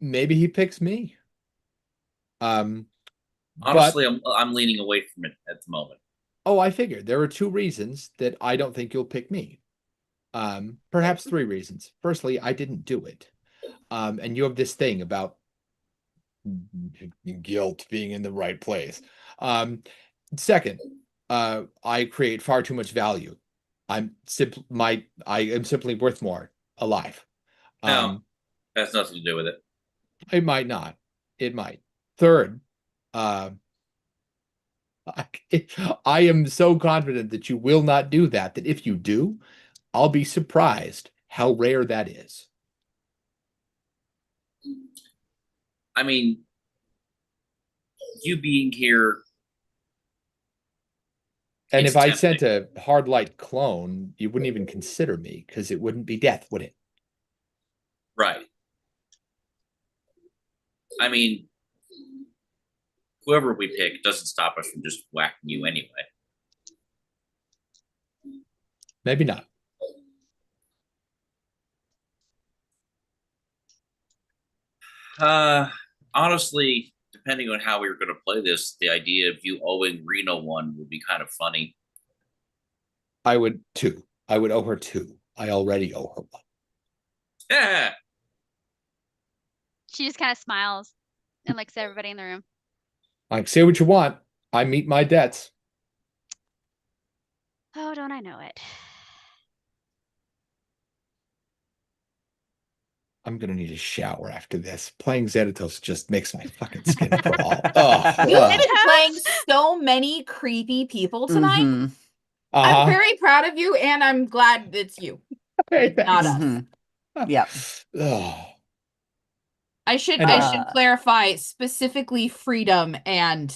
maybe he picks me. Honestly, I'm leaning away from it at the moment. Oh, I figured there are 2 reasons that I don't think you'll pick me. Perhaps 3 reasons. Firstly, I didn't do it. And you have this thing about guilt being in the right place. Second, I create far too much value. I am simply worth more alive. No, that's nothing to do with it. It might not. It might. Third, I am so confident that you will not do that if you do, I'll be surprised how rare that is. I mean, you being here. And It's if I tempting. sent a hard light clone, you wouldn't even consider me because it wouldn't be death, would it? Right. I mean, whoever we pick doesn't stop us from just whacking you anyway. Maybe not. Honestly, depending on how we were going to play this, the idea of you owing Reno one would be kind of funny. I would 2. I would owe her 2. I already owe her 1. Yeah. She just kind of smiles and looks at everybody in the room. Like, say what you want. I meet my debts. Oh, don't I know it? I'm gonna need a shower after this. Playing Xanatos just makes my fucking skin crawl. Oh, You've been playing so many creepy people tonight. I'm very proud of you, and I'm glad it's you, not us. Yep. Oh. I should And, clarify specifically Freedom and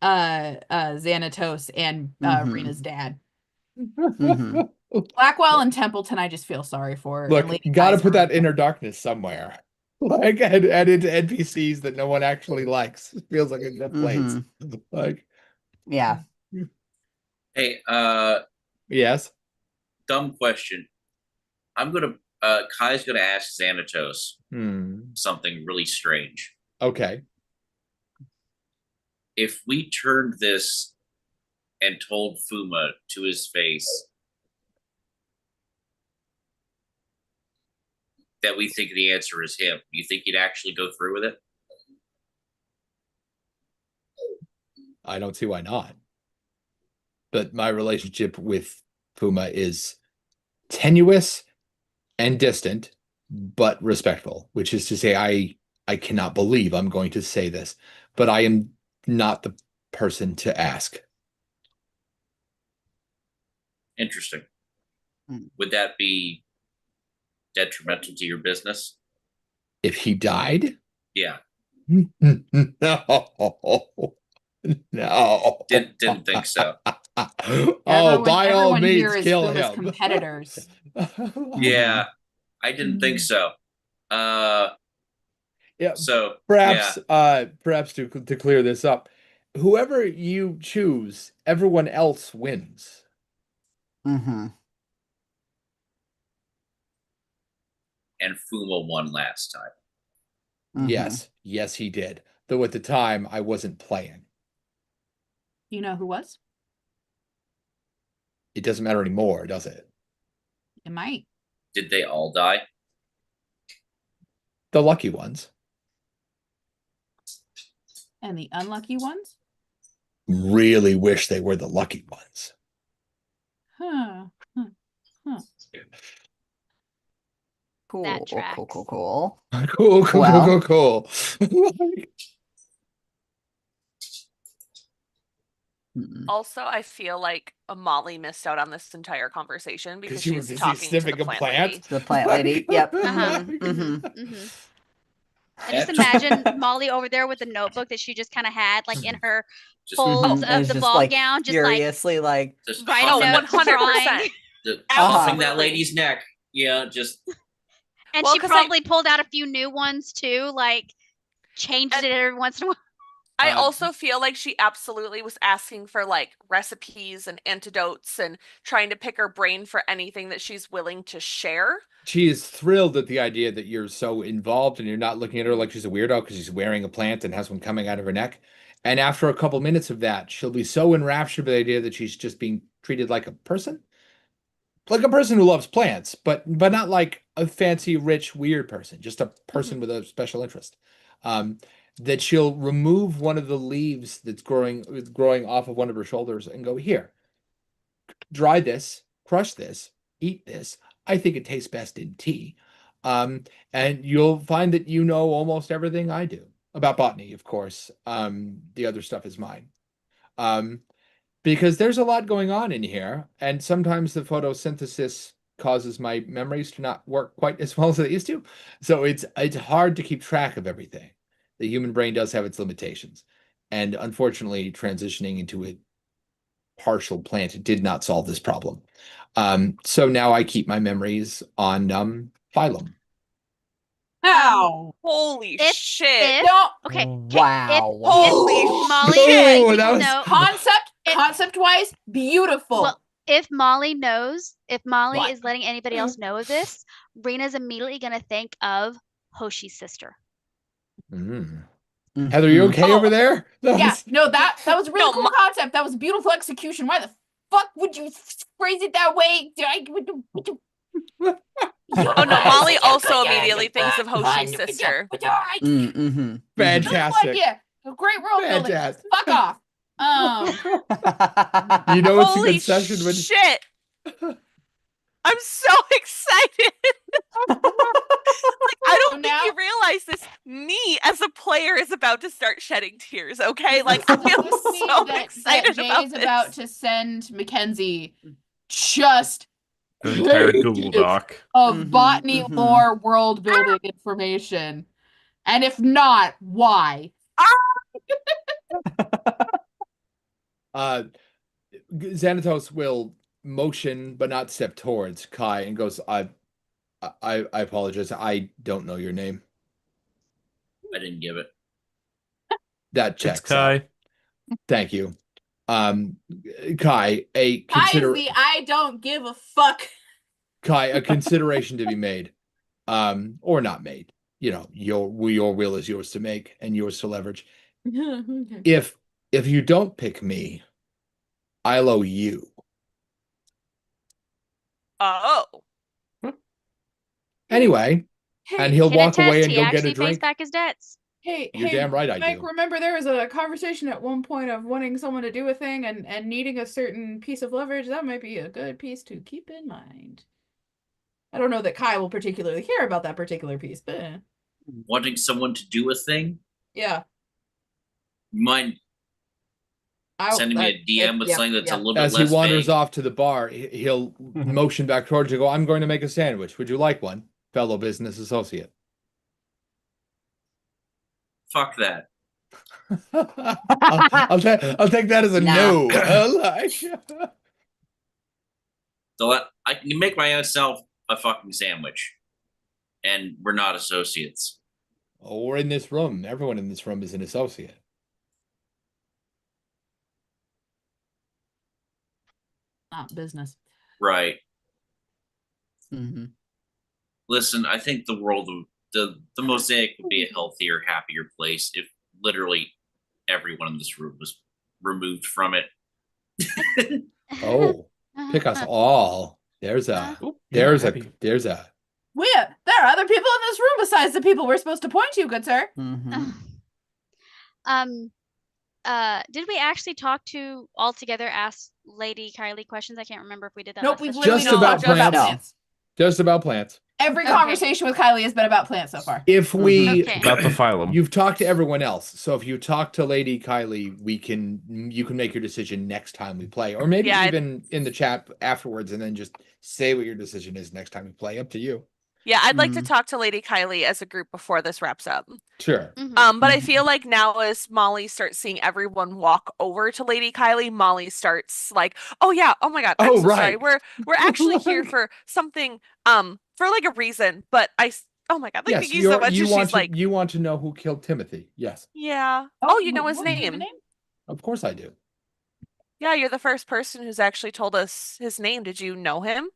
Xanatos and Rena's dad. Blackwell and Templeton, I just feel sorry for. and Look, Lady gotta put Kaiser. that inner darkness somewhere. Like, and into NPCs that no one actually likes. It feels like a good place. Like, Yeah. Hey, yes. dumb question. Kai's gonna ask Xanatos something really strange. Okay. If we turned this and told Fuma to his face that we think the answer is him, do you think he'd actually go through with it? I don't see why not. But my relationship with Fuma is tenuous and distant, but respectful, which is to say I cannot believe I'm going to say this, but I am not the person to ask. Interesting. Hmm. Would that be detrimental to your business? If he died? Yeah. No. Didn't think so. Oh, by all Everyone here means, is kill Fuma's him. competitors. Yeah. I didn't think so. Yeah. So Perhaps, perhaps to clear this up, whoever you choose, everyone else wins. and Fuma won last time. Yes, yes, he did. Though at the time I wasn't playing. You know who was? It doesn't matter anymore, does it? It might. Did they all die? The lucky ones. And the unlucky ones? Really wish they were the lucky ones. Huh. Cool. That Cool. tracks. Cool. Cool. Well. Cool. Also, I feel like Molly missed out on this entire conversation because you were she's busy talking to sniffing the a plant plant? lady. The plant lady. Yep. Uh-huh. I just imagine Molly over there with the notebook that she just kind of had, like in her Just folds And of it's the just ball like gown, just like furiously like just writing Oh, notes, 100%. drawing. huffing that Absolutely. lady's neck. Yeah, just And Well, she 'cause probably pulled out a few new ones too, like changed And- it every once in a while. I Uh, also feel like she absolutely was asking for like recipes and antidotes and trying to pick her brain for anything that she's willing to share. She is thrilled at the idea that you're so involved and you're not looking at her like she's a weirdo because she's wearing a plant and has one coming out of her neck. And after a couple minutes of that, she'll be so enraptured by the idea that she's just being treated like a person. Like a person who loves plants, but not like a fancy, rich, weird person, just a person with a special interest. That she'll remove one of the leaves that's growing off of one of her shoulders and go, here, dry this, crush this, eat this. I think it tastes best in tea. And you'll find that you know almost everything I do about botany, of course. The other stuff is mine. Because there's a lot going on in here, and sometimes the photosynthesis causes my memories to not work quite as well as they used to. So it's hard to keep track of everything. The human brain does have its limitations. And unfortunately, transitioning into a partial plant did not solve this problem. So now I keep my memories on phylum. Ow. Holy If- shit. Don't Okay. wow. Holy Molly shit. Oh, that was no, concept wise, beautiful. well, if Molly What? is letting anybody else know of this, Rena's immediately gonna think of Hoshi's sister. Heather, you okay over there? Yeah, no, that was a really No, cool concept. That was a beautiful execution. Why the fuck would you phrase it that way? Oh no, Molly also immediately thinks of Hoshi's sister. Mm-hmm. Fantastic. Yeah, great world building. Fantastic. Fuck off. You know it's a Holy good session when shit. I'm so excited. I don't think you realize this. Me as a player is about to start shedding tears, okay? Like I am so excited Jay about is this. about to send Mackenzie just The entire Google Doc. of botany lore world building information. And if not, why? Xanatos will motion but not step towards Kai and goes, I apologize. I don't know your name. I didn't give it. That It's checks Kai. out. Thank you. Kai, Kai is the I don't give a fuck. Kai, a consideration to be made, or not made. You know, your will is yours to make and yours to leverage. Okay. If you don't pick me, I'll owe you. Oh. Anyway, and he'll Can walk attest away and he go get actually a pays drink. back his debts. Hey, You're damn right I Mike, do. remember there was a conversation at one point of wanting someone to do a thing and needing a certain piece of leverage. That might be a good piece to keep in mind. I don't know that Kai will particularly care about that particular piece, but Wanting someone to do a thing? yeah. Mind sending me a DM with something that's a little bit As less he wanders vague? off to the bar, he'll motion back towards you. Go, I'm going to make a sandwich. Would you like one, fellow business associate? Fuck that. I'll take that as a Nah. no. Like- So I can make myself a fucking sandwich, and we're not associates. Oh, we're in this room. Everyone in this room is an associate. Not business. Right. Mhm. Listen, I think the world of the mosaic would be a healthier, happier place if literally everyone in this room was removed from it. Oh, pick us all. There's a There are other people in this room besides the people we're supposed to point to, good sir. Mhm. Did we actually talk to all together, ask Lady Kylie questions? I can't remember if we did that. Nope, last we've session. literally Just not about talked about plants. plants. just about plants. Every Okay. conversation with Kylie has been about plants so far. If we Okay. About the phylum. You've talked to everyone else, so if you talk to Lady Kylie, you can make your decision next time we play, or maybe Yeah, even in the chat afterwards, and then just say what your decision is next time we play. Up to you. Yeah, I'd like to Mhm. talk to Lady Kylie as a group before this wraps up. Sure. Mhm. But I feel like now as Molly starts seeing everyone walk over to Lady Kylie, Molly starts like, "Oh yeah, oh my god, I'm Oh, so sorry. right. We're actually here Like- for something for like a reason." But oh my god, like Yes, thank you so much. you And want she's like, you want to know who killed Timothy? Yes, "Yeah. Oh, you know his what was the name. of course I do. Yeah, you're the first person who's actually told us his name. Did you know him?"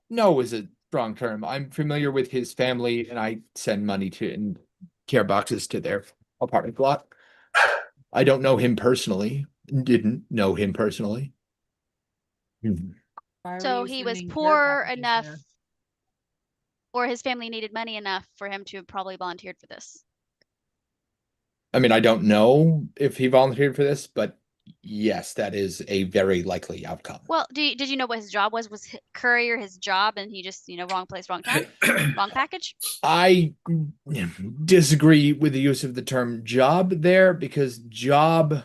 No is a strong term. I'm familiar with his family, and I send money to and care boxes to their apartment block. I don't know him personally. Didn't know him personally. Mhm. Why are So you he was sending care poor packages enough, there? or his family needed money enough for him to have probably volunteered for this. I mean, I don't know if he volunteered for this, but yes, that is a very likely outcome. Well, did you know what his job was? Was courier his job, and he just wrong place, wrong time, wrong package? I disagree with the use of the term job there, because job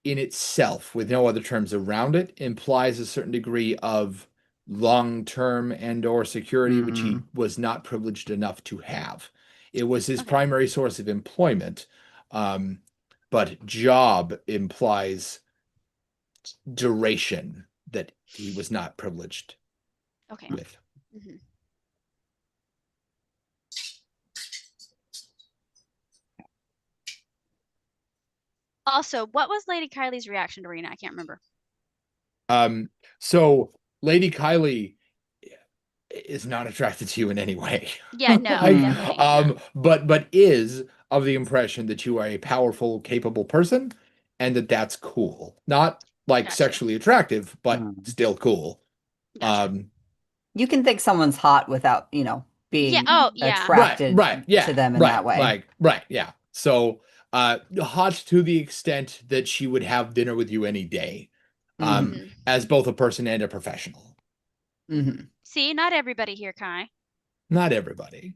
in itself, with no other terms around it, implies a certain degree of long-term and or security, which he was not privileged enough to have. It was his Okay. primary source of employment, but job implies duration that he was not privileged Okay. with. Mhm. Also, what was Lady Kylie's reaction to Rena? I can't remember. So Lady Kylie is not attracted to you in any way. Yeah, no, Like, definitely not. but is of the impression that you are a powerful, capable person, and that's cool. Not like Gotcha. sexually attractive, but still cool. Gotcha. You can think someone's hot without, being Yeah. Oh, yeah. attracted yeah, to them in right, that way. Right, yeah. So hot to the extent that she would have dinner with you any day, Mhm. as both a person and a professional. Mhm. See, not everybody here, Kai. Not everybody.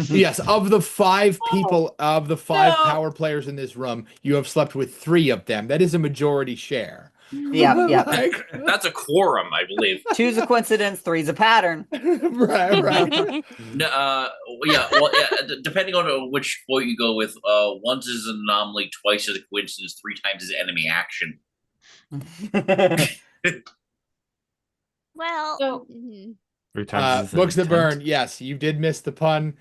Yes, of the five people, of the five no. power players in this room, you have slept with 3 of them. That is a majority share. Yep. Like, That's a quorum, I believe. 2's a coincidence, 3's a pattern. right. No, yeah, well, yeah. Depending on which quote you go with, once is an anomaly, twice is a coincidence, 3 times is enemy action. Well, So- mhm. 3 times is an Books that attempt. burn. Yes, you did miss the pun.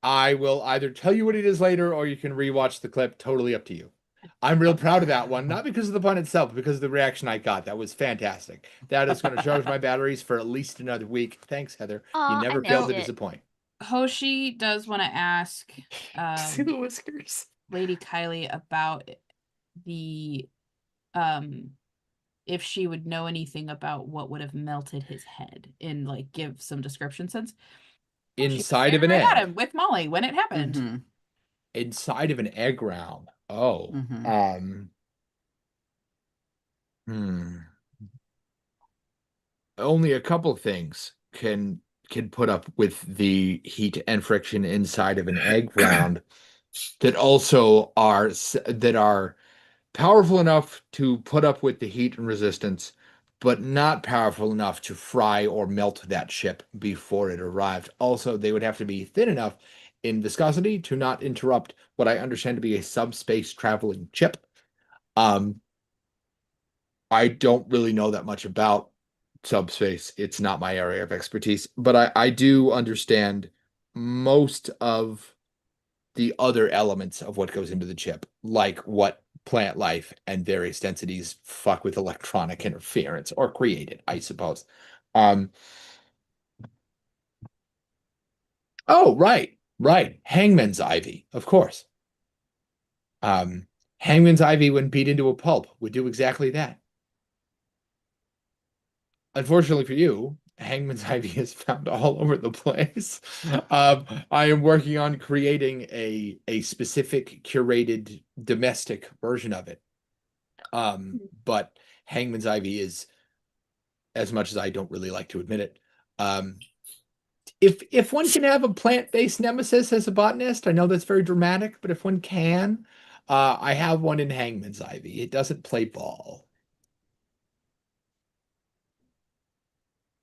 I will either tell you what it is later, or you can rewatch the clip. Totally up to you. I'm real proud of that one, not because of the pun itself, but because of the reaction I got. That was fantastic. That is going to charge my batteries for at least another week. Thanks, Heather. Aw, You I never failed missed to it. disappoint. Hoshi does want to ask See the whiskers. Lady Kylie about the if she would know anything about what would have melted his head and like give some description sense. She was Inside of an staring right at egg. him with Molly when it happened. Mhm, Inside of an egg round. Oh. mhm. Only a couple things can put up with the heat and friction inside of an egg round that also are that are powerful enough to put up with the heat and resistance, but not powerful enough to fry or melt that ship before it arrived. Also, they would have to be thin enough in viscosity to not interrupt what I understand to be a subspace traveling chip. I don't really know that much about subspace. It's not my area of expertise, but I do understand most of the other elements of what goes into the chip, like what plant life and various densities fuck with electronic interference or create it, I suppose. Oh, right. Hangman's ivy, of course. Hangman's ivy, when beat into a pulp, would do exactly that. Unfortunately for you, Hangman's ivy is found all over the place. I am working on creating a specific curated domestic version of it. But Hangman's ivy is, as much as I don't really like to admit it, if one can have a plant-based nemesis as a botanist, I know that's very dramatic, but if one can, I have one in Hangman's ivy. It doesn't play ball.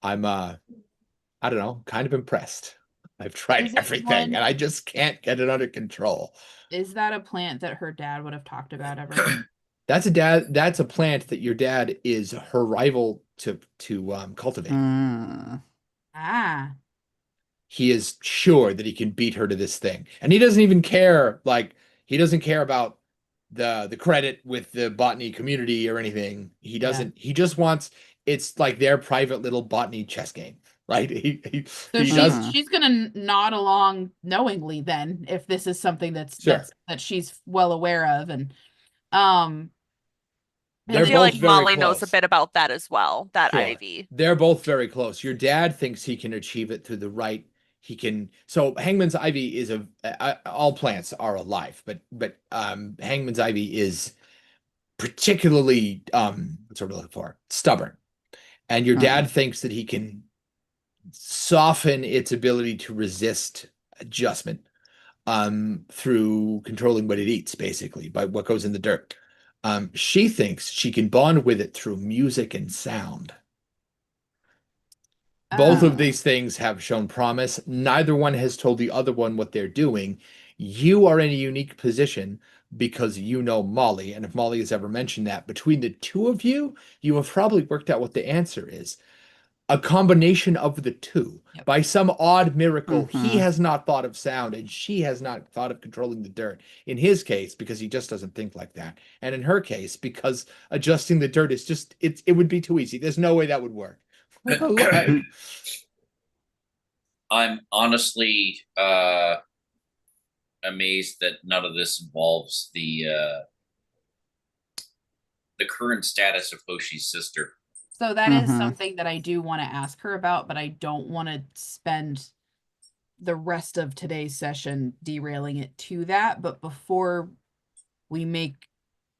I'm I don't know, kind of impressed. I've tried Is it everything one- and I just can't get it under control. Is that a plant that her dad would have talked about ever? That's a plant that your dad is her rival to cultivate. Mm. Ah. He is sure that he can beat her to this thing. And he doesn't even care, like he doesn't care about the credit with the botany community or anything. He doesn't he just wants it's like their private little botany chess game, right? So he does she's gonna nod along knowingly then if this is something Sure. that she's well aware of and They're I feel both like very Molly knows a close. bit about that as well, that Sure. ivy. They're both very close. Your dad thinks he can achieve it through the right. He can. So Hangman's ivy is all plants are alive, but Hangman's ivy is particularly what's what we're looking for? Stubborn. And your dad thinks that he can soften its ability to resist adjustment through controlling what it eats, basically, by what goes in the dirt. She thinks she can bond with it through music and sound. Both of these things have shown promise. Neither one has told the other one what they're doing. You are in a unique position because you know Molly. And if Molly has ever mentioned that, between the two of you, you have probably worked out what the answer is. A combination of the two. Yep. By some odd miracle, he Mhm. has not thought of sound and she has not thought of controlling the dirt. In his case, because he just doesn't think like that. And in her case, because adjusting the dirt is just, it would be too easy. There's no way that would work. Like, I'm honestly amazed that none of this involves the current status of Hoshi's sister. so that is Mhm. something that I do want to ask her about, but I don't want to spend the rest of today's session derailing it to that. But before we make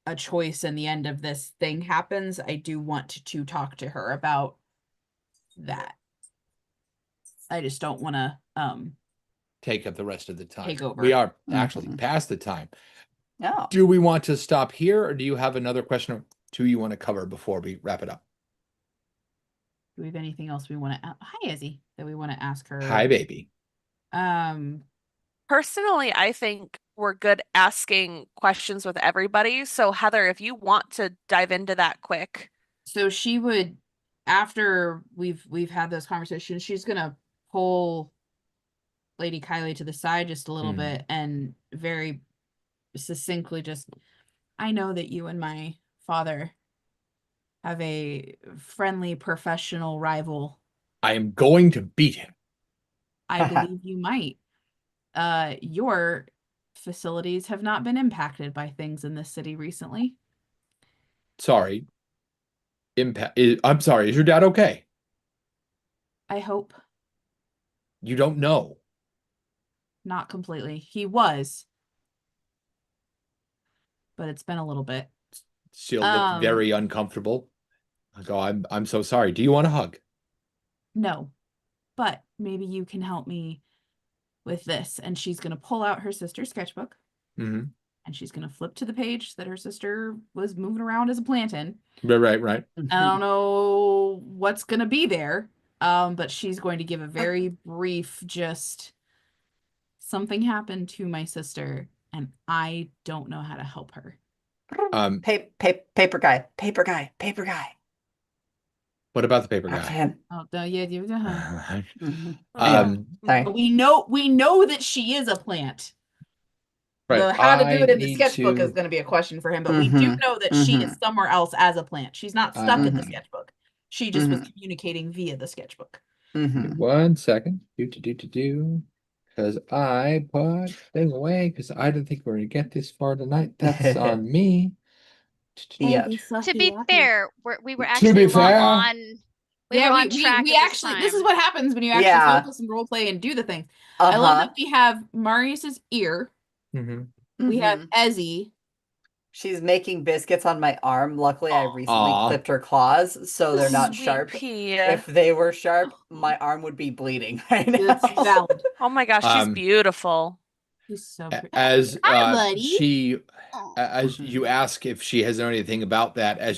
a choice and the end of this thing happens, I do want to talk to her about that. I just don't want to take up the rest of the time. Take over. We are actually Mhm. past the time. Oh. Do we want to stop here or do you have another question or two you want to cover before we wrap it up? do we have anything else we want to hi Izzy that we want to ask her? Hi, baby. Personally, I think we're good asking questions with everybody. So Heather, if you want to dive into that quick. So she would, after we've had those conversations, she's gonna pull Lady Kylie to the side just a little Hmm. bit and very succinctly just, I know that you and my father have a friendly professional rival. I am going to beat him. I believe you might. Your facilities have not been impacted by things in this city recently. Sorry. I'm sorry. Is your dad okay? I hope You don't know. not completely. He was, but it's been a little bit. She'll look very uncomfortable. I go, I'm so sorry. Do you want a hug? No, but maybe you can help me with this. And she's going to pull out her sister's sketchbook Mm-hmm. and she's going to flip to the page that her sister was moving around as a plant in. Right. I don't know what's going to be there, but she's going to give a very brief, just something happened to my sister and I don't know how to help her. Paper guy. What about the paper Talk to guy? him. Oh, no, yeah, Mhm. but we know that she is a plant. Right. How to do it in the need sketchbook to- is going to be a question for him, but we do Mhm, know that she is mhm. somewhere else as a plant. She's not stuck in the Mhm. sketchbook. She just was Mhm. communicating via the sketchbook. Mhm. 1 second. Do. Because I put thing away because I didn't think we were going to get this far tonight. That's on me. Yeah. To be fair, we were To actually be on fair- we were on track we at actually this this is time. what happens when you actually Yeah. focus and role play and do the things. I love that we have Marius's ear. Mm-hmm. We have Mhm. Ezzy. She's making biscuits on my arm. Luckily, I recently Aw. clipped her claws, so they're not Sweet sharp. pea. If they were sharp, my arm would be bleeding right now. It's valid. Oh my gosh, she's Um, beautiful. She's so pretty. As Hi, buddy. she, Aw. as you ask if she has known anything about that, as